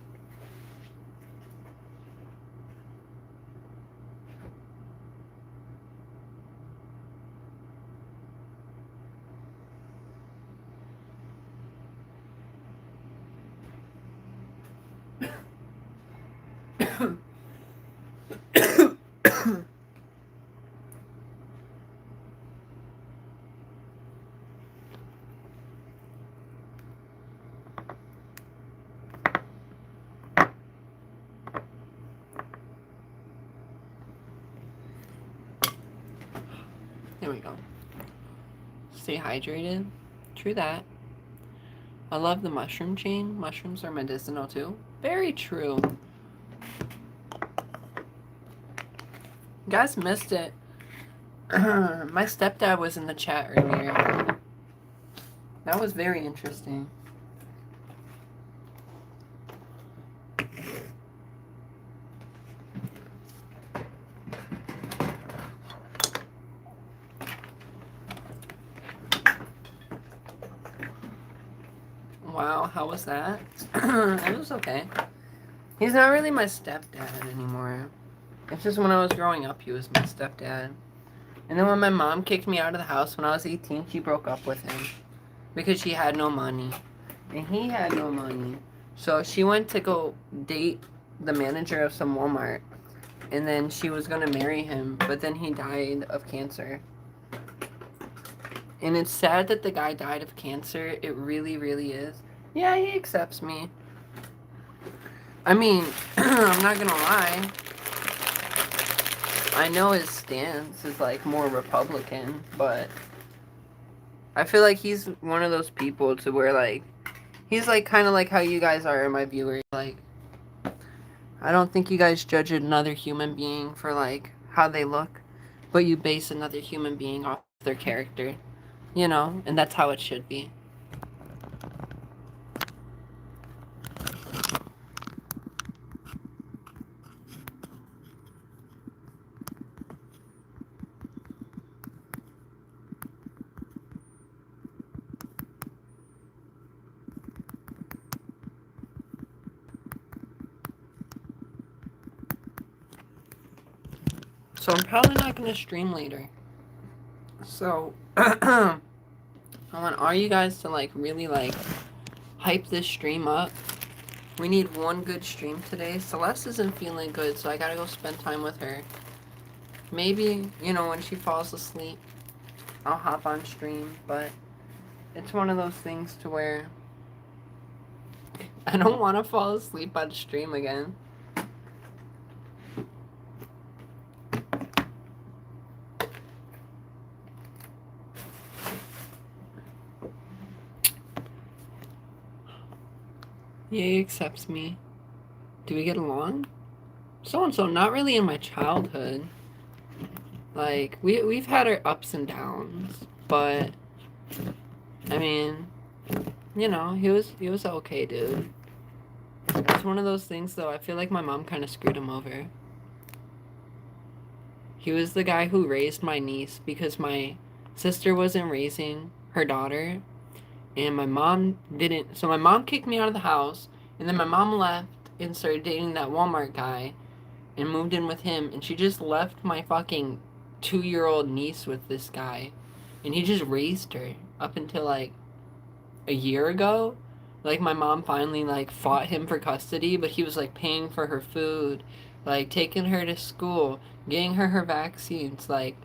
There we go. Stay hydrated. True that. I love the mushroom chain. Mushrooms are medicinal too. Very true. You guys missed it. My stepdad was in the chat earlier. That was very interesting. Wow, how was that? It was okay. He's not really my stepdad anymore. It's just when I was growing up, he was my stepdad. And then when my mom kicked me out of the house when I was 18, she broke up with him. Because she had no money. And he had no money. So she went to go date the manager of some Walmart. And then she was going to marry him. But then he died of cancer. And it's sad that the guy died of cancer. It really, really is. Yeah, he accepts me. I mean, I'm not going to lie. I know his stance is like more Republican, but I feel like he's one of those people to where like he's like kind of like how you guys are, my viewers. Like, I don't think you guys judge another human being for like how they look, but you base another human being off their character, you know, and that's how it should be. So I'm probably not going to stream later. So I want all you guys to like really like hype this stream up. We need one good stream today. Celeste isn't feeling good, so I gotta go spend time with her. Maybe, you know, when she falls asleep, I'll hop on stream, but it's one of those things to where I don't want to fall asleep on stream again. Yeah, he accepts me. Do we get along? So-and-so, not really in my childhood. Like, we've had our ups and downs, but, I mean, you know, he was okay, dude. It's one of those things, though, I feel like my mom kind of screwed him over. He was the guy who raised my niece because my sister wasn't raising her daughter, and my mom didn't. So my mom kicked me out of the house, and then my mom left and started dating that Walmart guy and moved in with him, and she just left my fucking 2-year-old niece with this guy, and he just raised her up until like a year ago. Like, my mom finally like fought him for custody, but he was like paying for her food, like taking her to school, getting her vaccines, like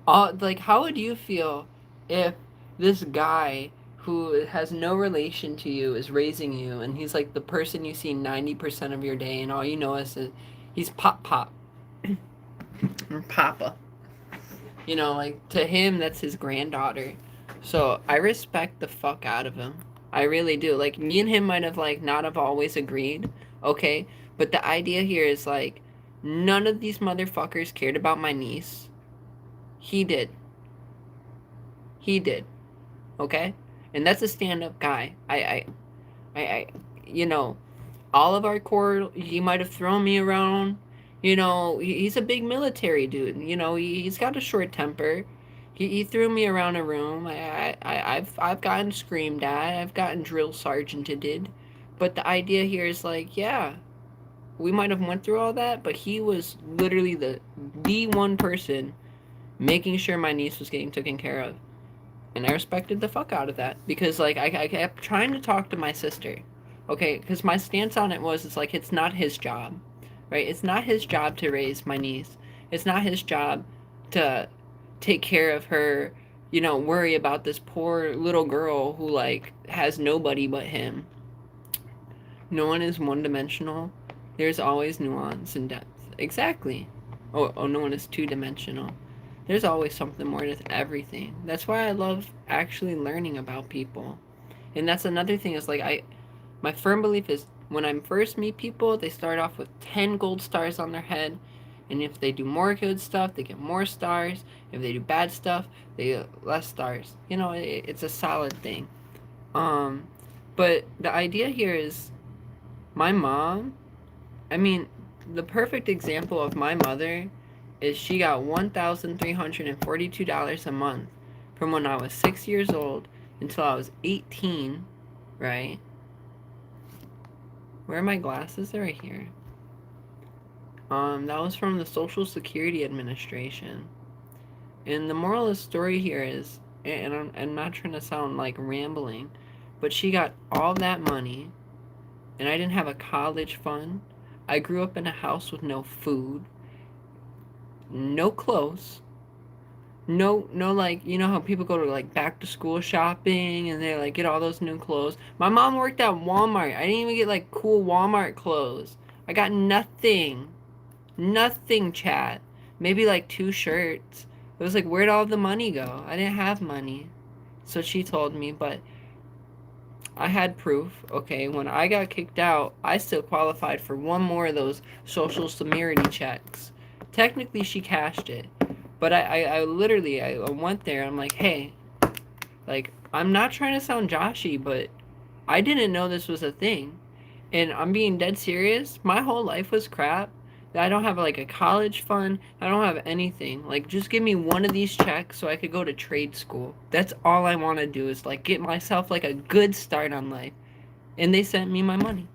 all. Like, how would you feel if this guy who has no relation to you is raising you, and he's like the person you see 90% of your day, and all you know is he's pop or papa, you know, like to him that's his granddaughter. So I respect the fuck out of him. I really do. Like, me and him might have like not have always agreed, okay, but the idea here is like none of these motherfuckers cared about my niece. He did. Okay, and that's a stand-up guy. I you know, all of our core, he might have thrown me around. You know, he's a big military dude. You know, he's got a short temper. He threw me around a room. I've gotten screamed at. I've gotten drill sergeanted. But the idea here is like, yeah, we might have went through all that, but he was literally the one person making sure my niece was getting taken care of. And I respected the fuck out of that. Because, like, I kept trying to talk to my sister. Okay, because my stance on it was, it's like, it's not his job. right? It's not his job to raise my niece. It's not his job to take care of her, worry about this poor little girl who, like, has nobody but him. No one is one dimensional. There's always nuance and depth. Exactly. Oh, no one is two dimensional. There's always something more to everything. That's why I love actually learning about people. And that's another thing is, like, my firm belief is when I first meet people, they start off with 10 gold stars on their head. And if they do more good stuff, they get more stars. If they do bad stuff, they get less stars. It's a solid thing. Um, but the idea here is my mom, I mean, the perfect example of my mother is she got $1,342 a month from when I was 6 years old until I was 18, right? Where are my glasses? They're right here. That was from the Social Security Administration. And the moral of the story here is, and I'm not trying to sound like rambling, but she got all that money, and I didn't have a college fund. I grew up in a house with no food, no clothes, no, like, how people go to, like, back to school shopping and they, like, get all those new clothes. My mom worked at Walmart. I didn't even get, like, cool Walmart clothes. I got nothing. Nothing, chat. Maybe, like, 2 shirts. It was like, where'd all the money go? I didn't have money. So she told me, but I had proof. Okay, when I got kicked out, I still qualified for one more of those social security checks. Technically, she cashed it. But I literally, I went there. I'm like, hey, like, I'm not trying to sound joshy, but I didn't know this was a thing. And I'm being dead serious. My whole life was crap. I don't have, like, a college fund. I don't have anything. Like, just give me one of these checks so I could go to trade school. That's all I want to do is, like, get myself, like, a good start on life. And they sent me my money.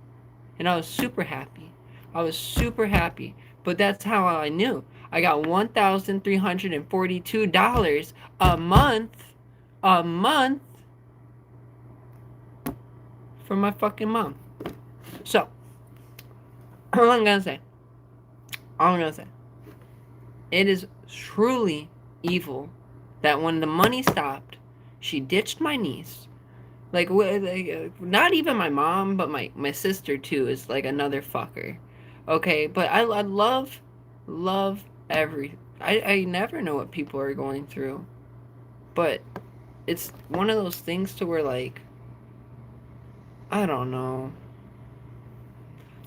And I was super happy. I was super happy. But that's how I knew. I got $1,342 a month from my fucking mom. So, all I'm gonna say, it is truly evil that when the money stopped, she ditched my niece. Like, not even my mom, but my sister too is, like, another fucker. Okay, but I love I never know what people are going through. But it's one of those things to where, like, I don't know.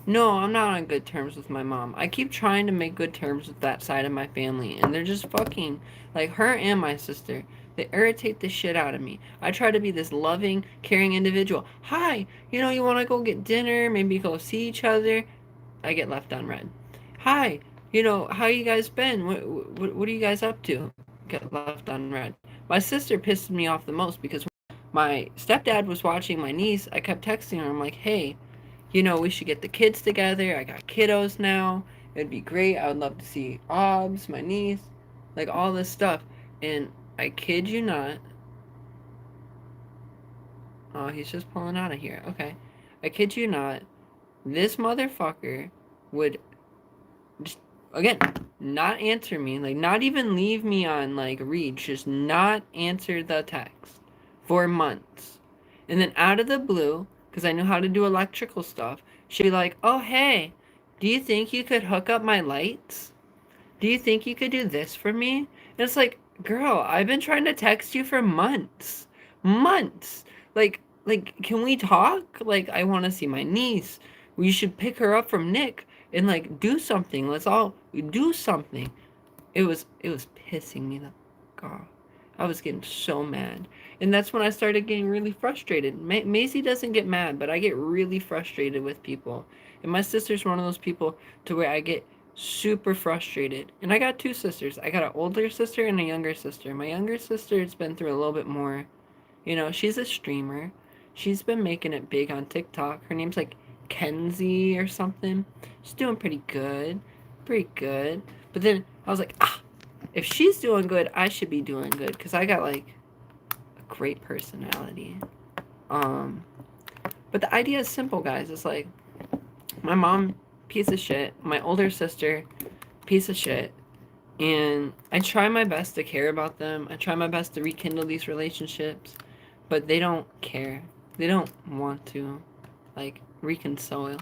No, I'm not on good terms with my mom. I keep trying to make good terms with that side of my family, and they're just fucking, like, her and my sister. They irritate the shit out of me. I try to be this loving, caring individual. Hi, you want to go get dinner? Maybe go see each other? I get left on red. Hi, how you guys been? What are you guys up to? Get left on red. My sister pissed me off the most because my stepdad was watching my niece. I kept texting her. I'm like, hey, we should get the kids together. I got kiddos now. It'd be great. I would love to see Obs, my niece, like, all this stuff. And I kid you not. Oh, he's just pulling out of here. Okay. I kid you not. This motherfucker would just, again, not answer me. Like, not even leave me on, like, read. Just not answer the text for months. And then out of the blue, because I knew how to do electrical stuff, she'd be like, oh, hey, do you think you could hook up my lights? Do you think you could do this for me? And it's like, girl, I've been trying to text you for months. Months. Like, can we talk? Like, I want to see my niece. We should pick her up from Nick and, like, do something. Let's all do something. It was pissing me the fuck off. I was getting so mad. And that's when I started getting really frustrated. Maisie doesn't get mad, but I get really frustrated with people. And my sister's one of those people to where I get super frustrated. And I got 2 sisters. I got an older sister and a younger sister. My younger sister has been through a little bit more. She's a streamer. She's been making it big on TikTok. Her name's, like, Kenzie or something. She's doing pretty good. Pretty good. But then I was like, if she's doing good, I should be doing good. Because I got, like, a great personality. But the idea is simple, guys. It's like, my mom piece of shit. My older sister, piece of shit. And I try my best to care about them. I try my best to rekindle these relationships, but they don't care. They don't want to, like, reconcile.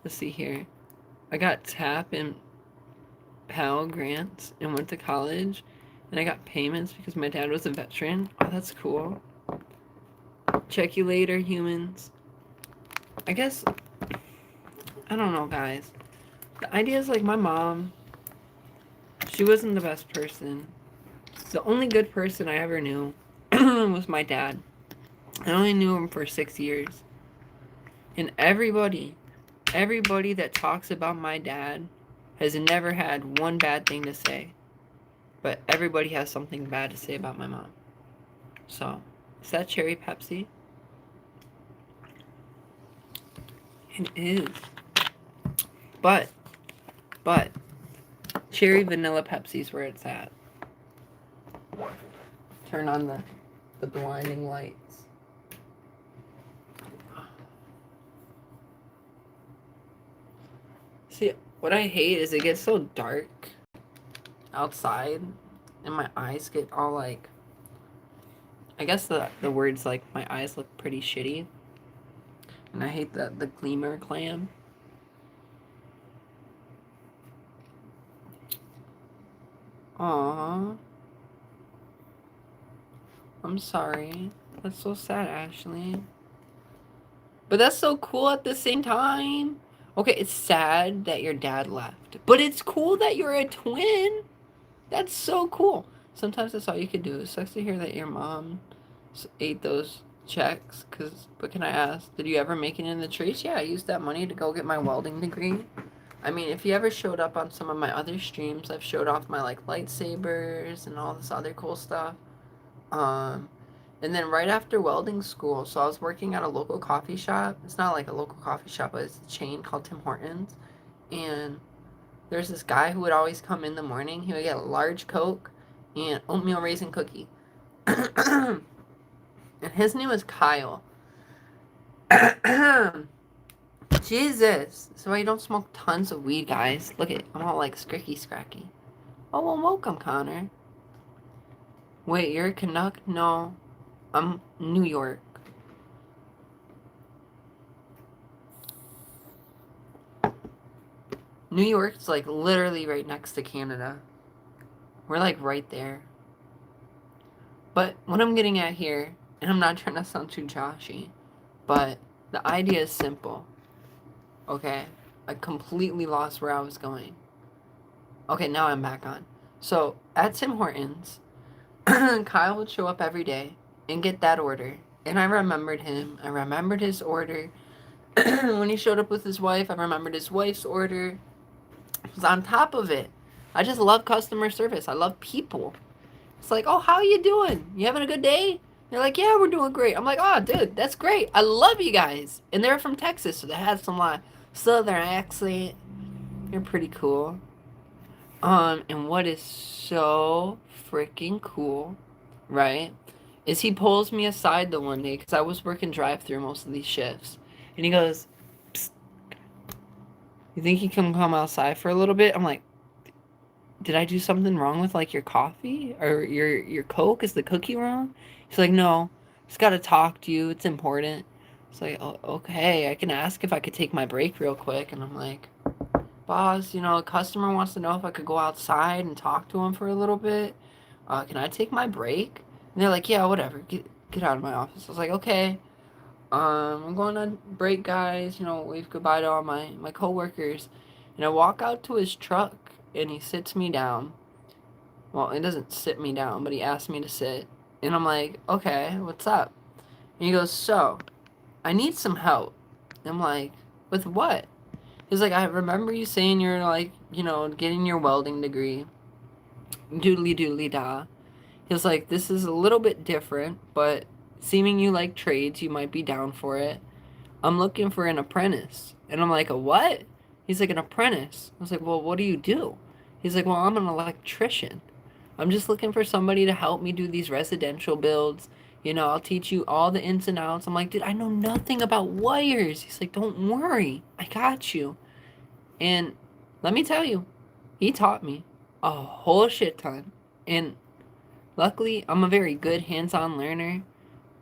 Let's see here. I got TAP and Pell grants and went to college, and I got payments because my dad was a veteran. Oh, that's cool. Check you later, humans. I guess, I don't know, guys. The idea is like my mom, she wasn't the best person. The only good person I ever knew was my dad. I only knew him for 6 years. And everybody that talks about my dad has never had one bad thing to say. But everybody has something bad to say about my mom. So, is that cherry Pepsi? It is. But, cherry vanilla Pepsi's where it's at. Turn on the blinding lights. See, what I hate is it gets so dark outside and my eyes get all like, I guess the word's like my eyes look pretty shitty. And I hate the gleamer clam. Aww. I'm sorry. That's so sad, Ashley. But that's so cool at the same time. Okay, it's sad that your dad left. But it's cool that you're a twin. That's so cool. Sometimes that's all you can do. It sucks to hear that your mom ate those checks. But can I ask, did you ever make it in the trees? Yeah, I used that money to go get my welding degree. I mean, if you ever showed up on some of my other streams, I've showed off my like lightsabers and all this other cool stuff. And then right after welding school, so I was working at a local coffee shop. It's not like a local coffee shop, but it's a chain called Tim Hortons. And there's this guy who would always come in the morning. He would get a large Coke and oatmeal raisin cookie. And his name was Kyle. Jesus. So I don't smoke tons of weed, guys. Look at, I'm all like scricky scracky. Oh, well, welcome, Connor. Wait, you're a Canuck? No. I'm New York. New York's like literally right next to Canada. We're like right there. But what I'm getting at here, and I'm not trying to sound too Joshy, but the idea is simple. Okay? I completely lost where I was going. Okay, now I'm back on. So, at Tim Hortons, Kyle would show up every day and get that order. And I remembered him. I remembered his order. When he showed up with his wife, I remembered his wife's order. I was on top of it. I just love customer service. I love people. It's like, oh, how you doing? You having a good day? They're like, yeah, we're doing great. I'm like, oh, dude, that's great. I love you guys. And they're from Texas, so they had some like southern accent. They're pretty cool. And what is so freaking cool, right, is he pulls me aside the one day because I was working drive-through most of these shifts, and he goes, "Psst, you think you can come outside for a little bit?" I'm like, did I do something wrong with like your coffee or your Coke? Is the cookie wrong? He's like, no, just gotta talk to you. It's important. It's like, oh, okay, I can ask if I could take my break real quick. And I'm like, boss, a customer wants to know if I could go outside and talk to him for a little bit. Can I take my break? And they're like, yeah, whatever. Get out of my office. I was like, okay. I'm going on break, guys. Wave goodbye to all my coworkers. And I walk out to his truck, and he sits me down. Well, he doesn't sit me down, but he asked me to sit. And I'm like, okay, what's up? And he goes, so, I need some help. And I'm like, with what? He's like, I remember you saying you're like, getting your welding degree. Doodly doodly da. He was like, this is a little bit different, but seeming you like trades, you might be down for it. I'm looking for an apprentice. And I'm like, a what? He's like, an apprentice. I was like, well, what do you do? He's like, well, I'm an electrician. I'm just looking for somebody to help me do these residential builds. You know, I'll teach you all the ins and outs. I'm like, dude, I know nothing about wires. He's like, don't worry. I got you. And let me tell you, he taught me a whole shit ton. And luckily, I'm a very good hands-on learner.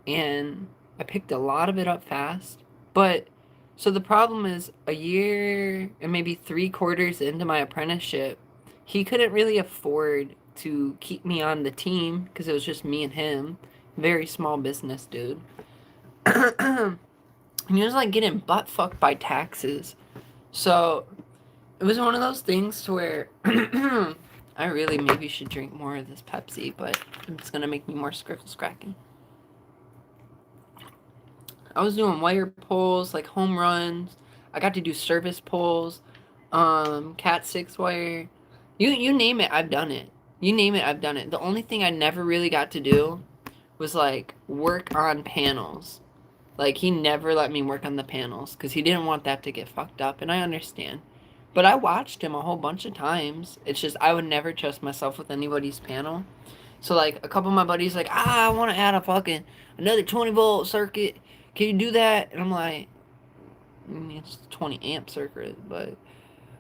And I picked a lot of it up fast. But so the problem is, a year and maybe 3 quarters into my apprenticeship, he couldn't really afford to keep me on the team because it was just me and him. Very small business, dude. And he was like getting butt fucked by taxes. So it was one of those things to where I really maybe should drink more of this Pepsi, but it's gonna make me more scriffles cracking. I was doing wire pulls, like home runs. I got to do service pulls, Cat 6 wire. You name it, I've done it. You name it, I've done it. The only thing I never really got to do was like work on panels. Like he never let me work on the panels because he didn't want that to get fucked up, and I understand. But I watched him a whole bunch of times. It's just I would never trust myself with anybody's panel. So like a couple of my buddies like, I want to add a fucking another 20-volt circuit. Can you do that? And I'm like, it's a 20 amp circuit, but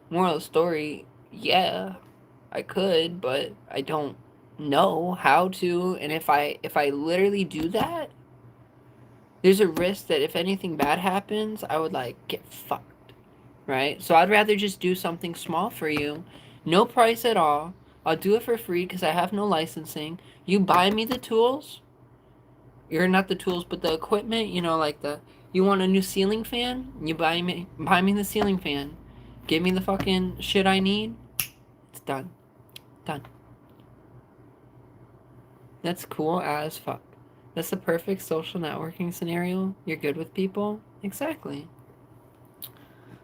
moral of the story, yeah, I could, but I don't know how to. And if I literally do that, there's a risk that if anything bad happens, I would like get fucked, right? So I'd rather just do something small for you, no price at all. I'll do it for free because I have no licensing. You buy me the tools, you're not the tools, but the equipment. You know, like you want a new ceiling fan, you buy me the ceiling fan. Give me the fucking shit I need. It's done, done. That's cool as fuck. That's the perfect social networking scenario. You're good with people. Exactly.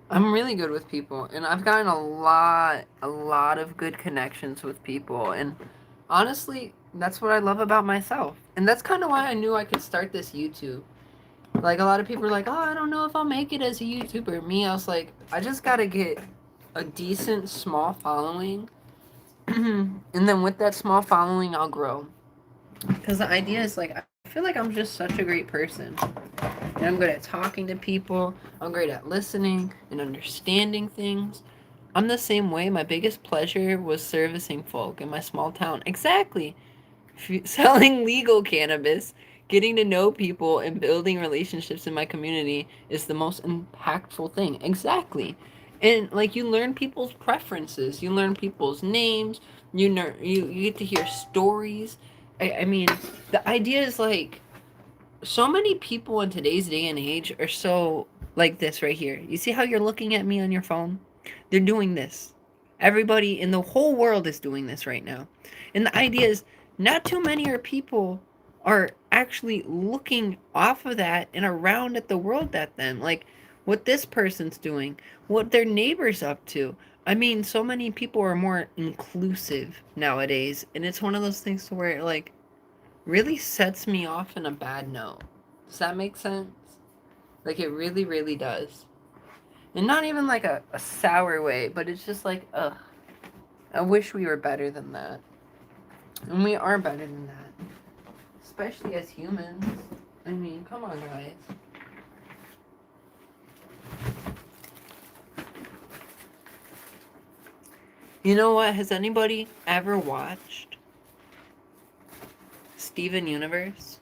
I'm really good with people, and I've gotten a lot of good connections with people, and honestly, that's what I love about myself. And that's kind of why I knew I could start this YouTube. Like, a lot of people are like, oh, I don't know if I'll make it as a YouTuber. Me, I was like, I just gotta get a decent small following, and then with that small following, I'll grow. Because the idea is, like, I feel like I'm just such a great person. And I'm good at talking to people. I'm great at listening and understanding things. I'm the same way. My biggest pleasure was servicing folk in my small town. Exactly. Selling legal cannabis, getting to know people, and building relationships in my community is the most impactful thing. Exactly. And like you learn people's preferences, you learn people's names, you get to hear stories. I mean, the idea is like so many people in today's day and age are so like this right here. You see how you're looking at me on your phone? They're doing this. Everybody in the whole world is doing this right now. And the idea is not too many people are actually looking off of that and around at the world that then. Like what this person's doing, what their neighbor's up to. I mean, so many people are more inclusive nowadays. And it's one of those things to where like really sets me off in a bad note. Does that make sense? Like it really, really does. And not even like a sour way, but it's just like, ugh. I wish we were better than that. And we are better than that. Especially as humans. I mean, come on, guys. You know what? Has anybody ever watched Steven Universe?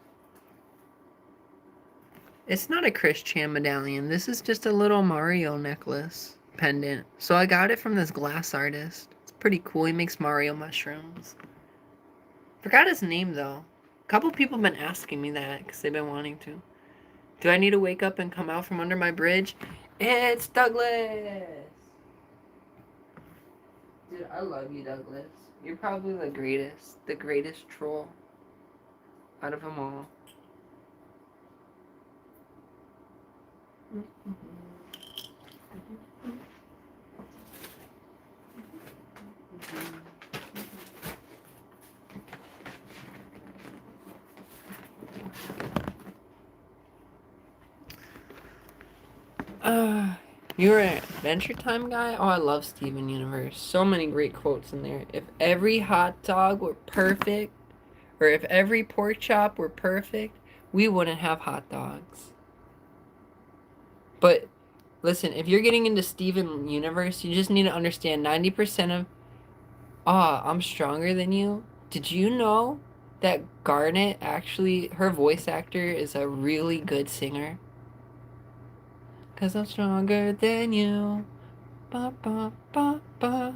It's not a Chris Chan medallion. This is just a little Mario necklace pendant. So I got it from this glass artist. It's pretty cool. He makes Mario mushrooms. Forgot his name though. A couple people have been asking me that because they've been wanting to. Do I need to wake up and come out from under my bridge? It's Douglas! Dude, I love you, Douglas. You're probably the greatest troll out of them all. You're an Adventure Time guy? Oh, I love Steven Universe. So many great quotes in there. If every hot dog were perfect, or if every pork chop were perfect, we wouldn't have hot dogs. But listen, if you're getting into Steven Universe, you just need to understand 90% of, I'm stronger than you. Did you know that Garnet actually, her voice actor is a really good singer? 'Cause I'm stronger than you. Ba, ba, ba, ba.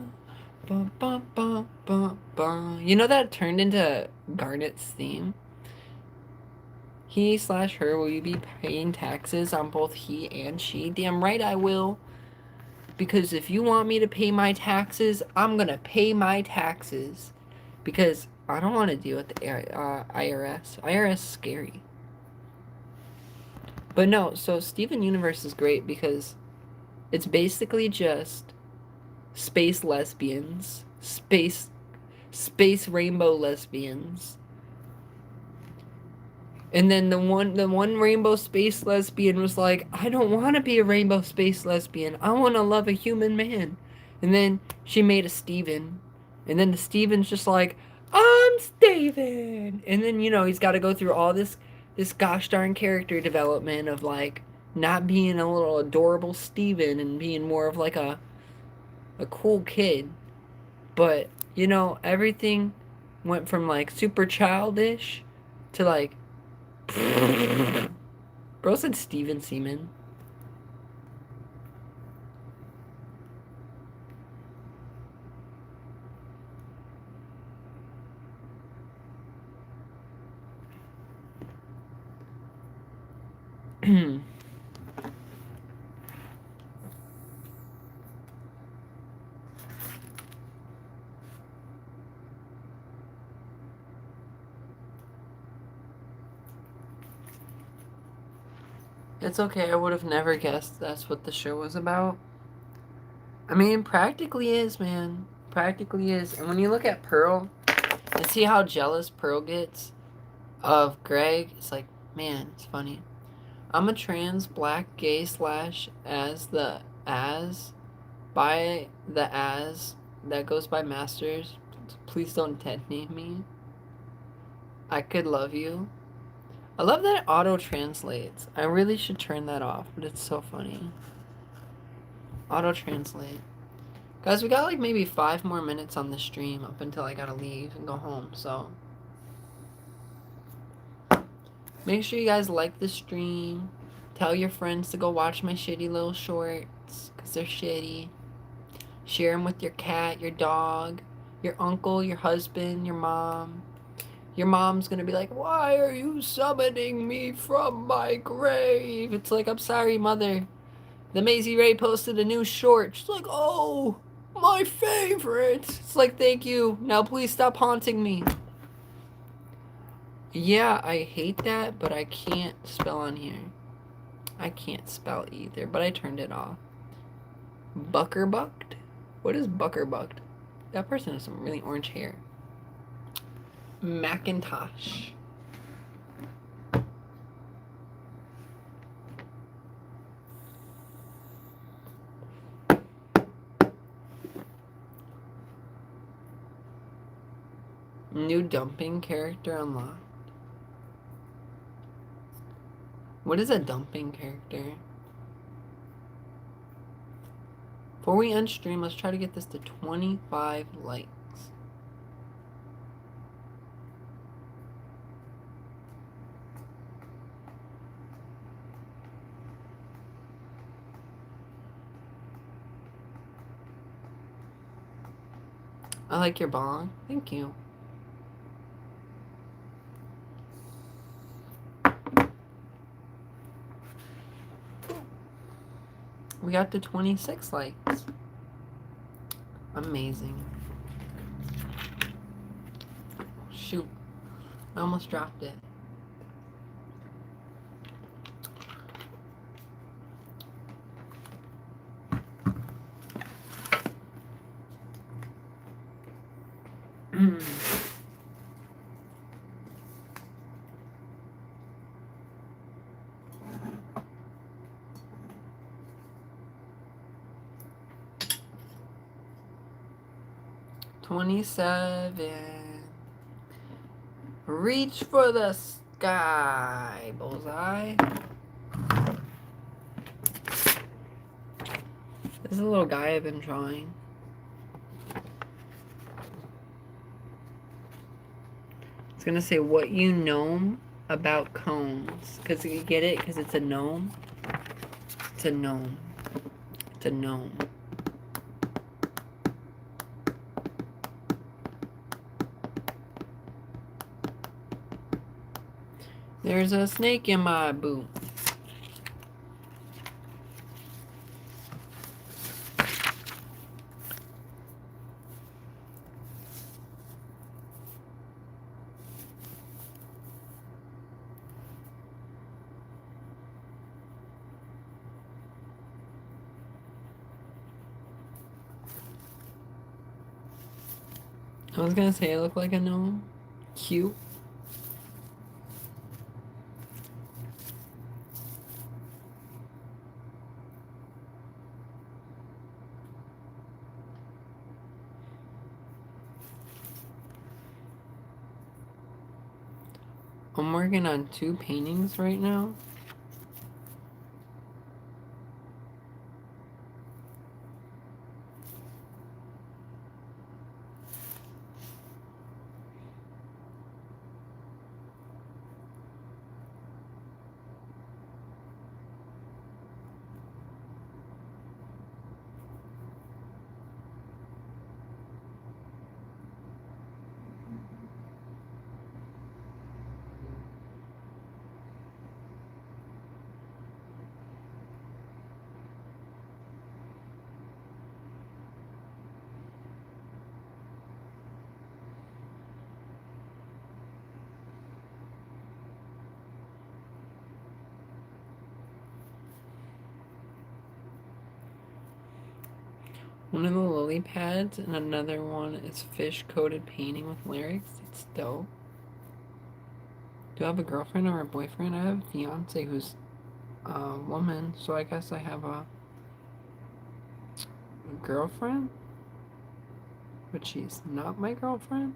Ba, ba, ba, ba, ba. You know that turned into Garnet's theme? He/her, will you be paying taxes on both he and she? Damn right I will. Because if you want me to pay my taxes, I'm gonna pay my taxes. Because I don't want to deal with the IRS. IRS is scary. But no, so Steven Universe is great because it's basically just space lesbians, space rainbow lesbians. And then the one rainbow space lesbian was like, I don't want to be a rainbow space lesbian. I want to love a human man. And then she made a Steven. And then the Steven's just like, I'm Steven. And then, he's got to go through all this gosh darn character development of like not being a little adorable Steven and being more of like a cool kid. But, everything went from like super childish to like bro said Steven Seaman. It's okay, I would have never guessed that's what the show was about. I mean, practically is, man. Practically is. And when you look at Pearl and see how jealous Pearl gets of Greg, it's like, man, it's funny. I'm a trans black gay slash as by the as that goes by Masters. Please don't detonate me. I could love you. I love that it auto translates. I really should turn that off, but it's so funny. Auto translate. Guys, we got like maybe 5 more minutes on the stream up until I gotta leave and go home, so make sure you guys like the stream. Tell your friends to go watch my shitty little shorts, because they're shitty. Share them with your cat, your dog, your uncle, your husband, your mom. Your mom's gonna be like, why are you summoning me from my grave? It's like, I'm sorry, mother. The Maisie Ray posted a new short. She's like, oh, my favorite. It's like, thank you. Now please stop haunting me. Yeah, I hate that, but I can't spell on here. I can't spell either, but I turned it off. Buckerbucked? What is Buckerbucked? That person has some really orange hair. Macintosh. New dumping character unlocked. What is a dumping character? Before we end stream, let's try to get this to 25 likes. I like your bong. Thank you. We got to 26 likes. Amazing. Shoot. I almost dropped it. $27. Reach for the sky. Bullseye. This is a little guy I've been drawing. It's gonna say what you know about cones. Because you get it? Because it's a gnome. It's a gnome. It's a gnome. There's a snake in my boot. I was gonna say I look like a gnome. Cute. I'm working on 2 paintings right now. One of the lily pads and another one is fish coated painting with lyrics. It's dope. Do I have a girlfriend or a boyfriend? I have a fiance who's a woman, so I guess I have a girlfriend, but she's not my girlfriend.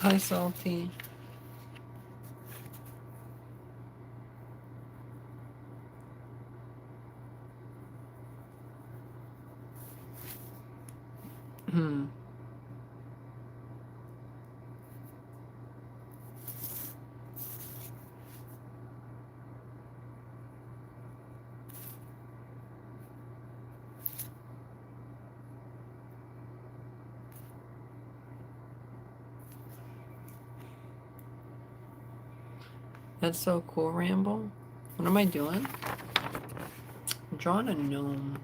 Hi, Salty. That's so cool, Ramble. What am I doing? I'm drawing a gnome.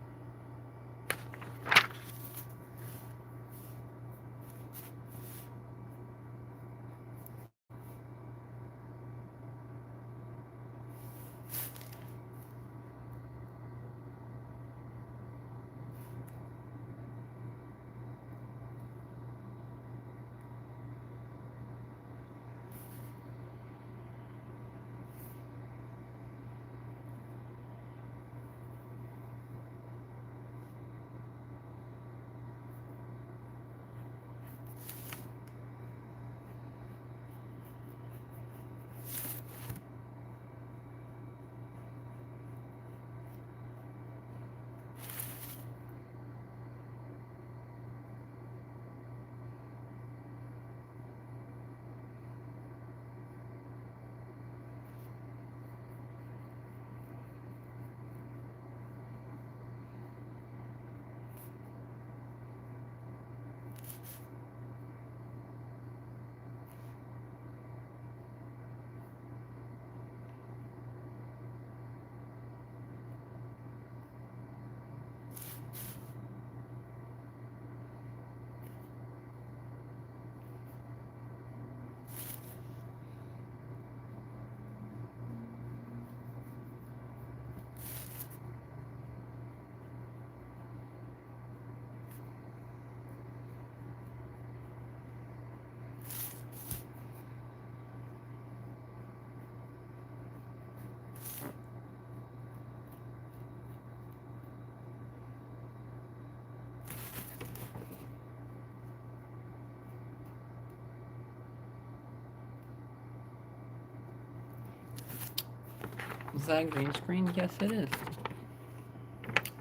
Is that a green screen? Yes, it is.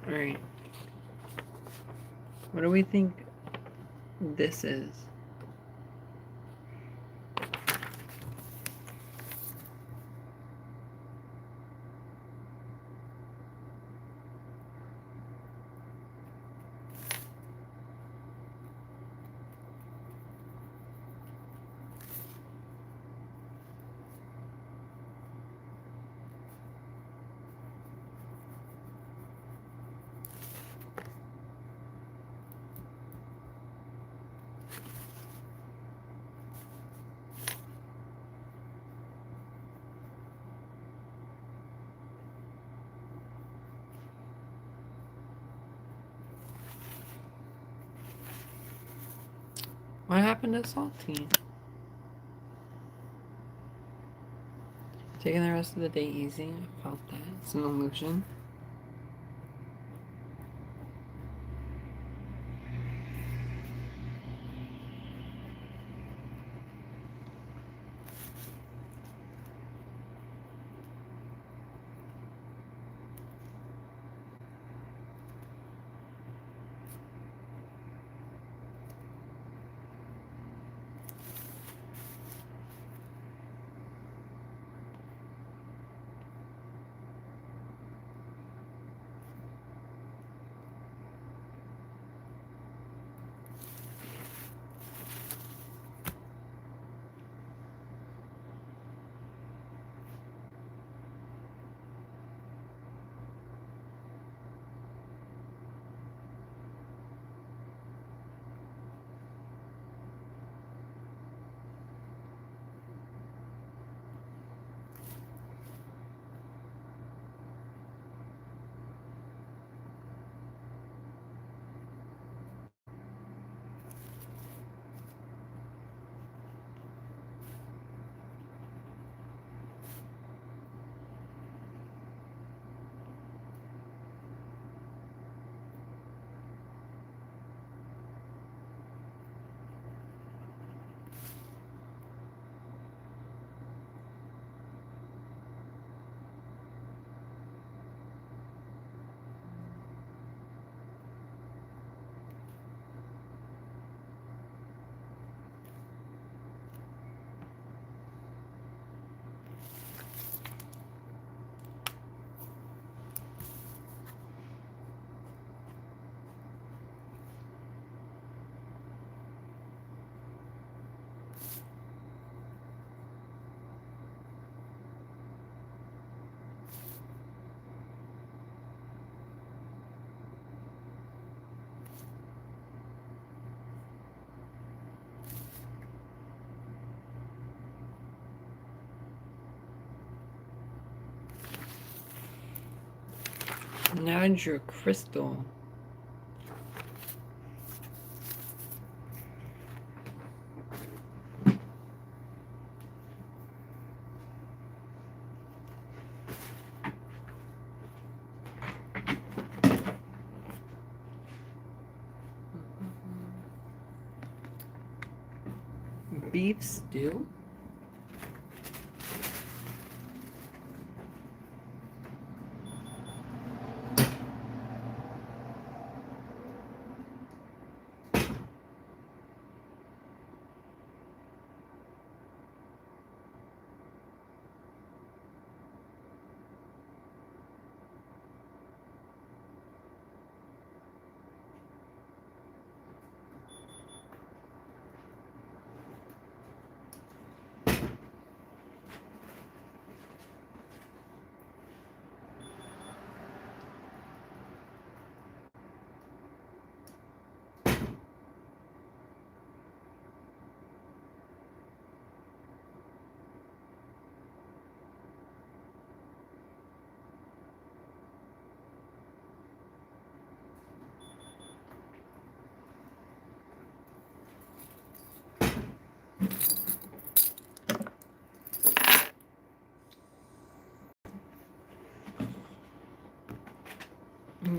Alright. What do we think this is? What happened to Salty? Taking the rest of the day easy. I felt that. It's an illusion. Nadra Crystal. Beef stew.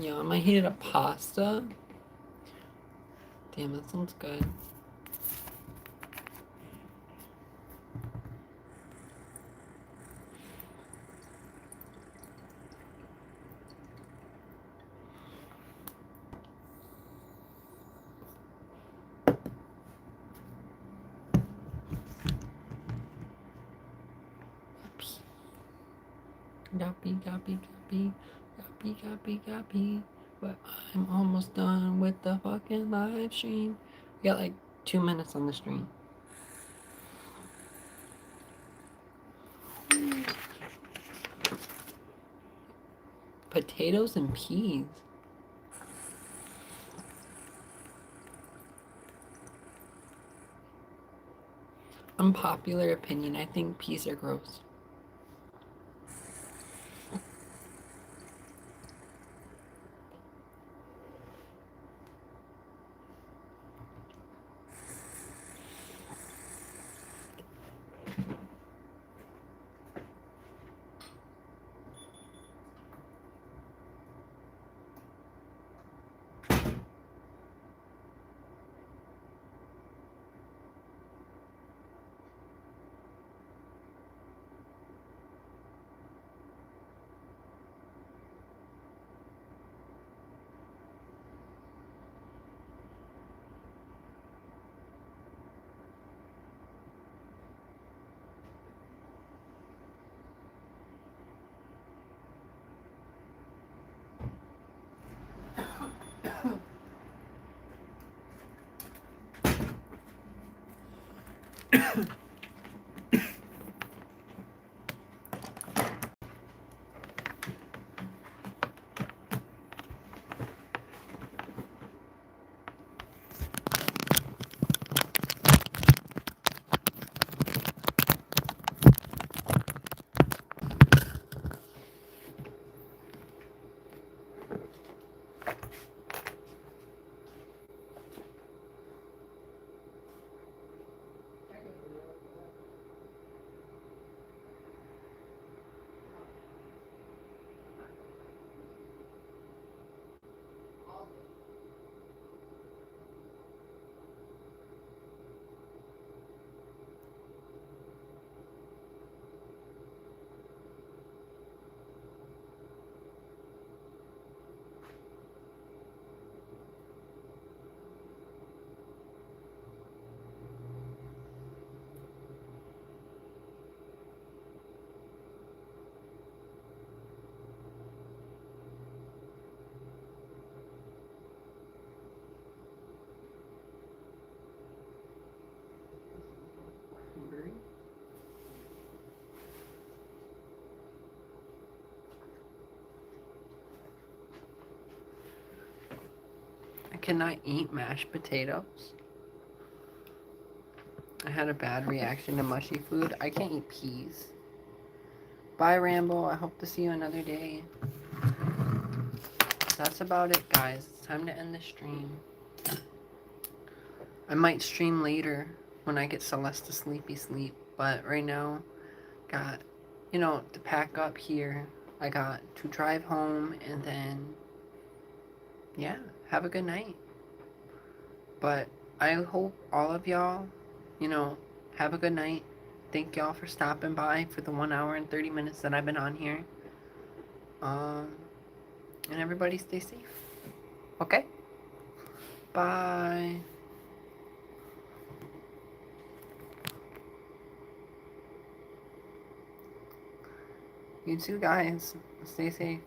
Yum, I heated up pasta. Damn, that sounds good. Guppy, guppy, guppy, guppy, guppy, guppy. But I'm almost done with the fucking live stream. We got like 2 minutes on the stream. Potatoes and peas. Unpopular opinion, I think peas are gross. I cannot eat mashed potatoes. I had a bad reaction to mushy food. I can't eat peas. Bye, Rambo. I hope to see you another day. That's about it, guys. It's time to end the stream. I might stream later when I get Celeste to sleepy sleep. But right now, got, to pack up here. I got to drive home and then, yeah, have a good night. But I hope all of y'all, have a good night. Thank y'all for stopping by for the 1 hour and 30 minutes that I've been on here. And everybody stay safe. Okay? Bye. You too, guys. Stay safe.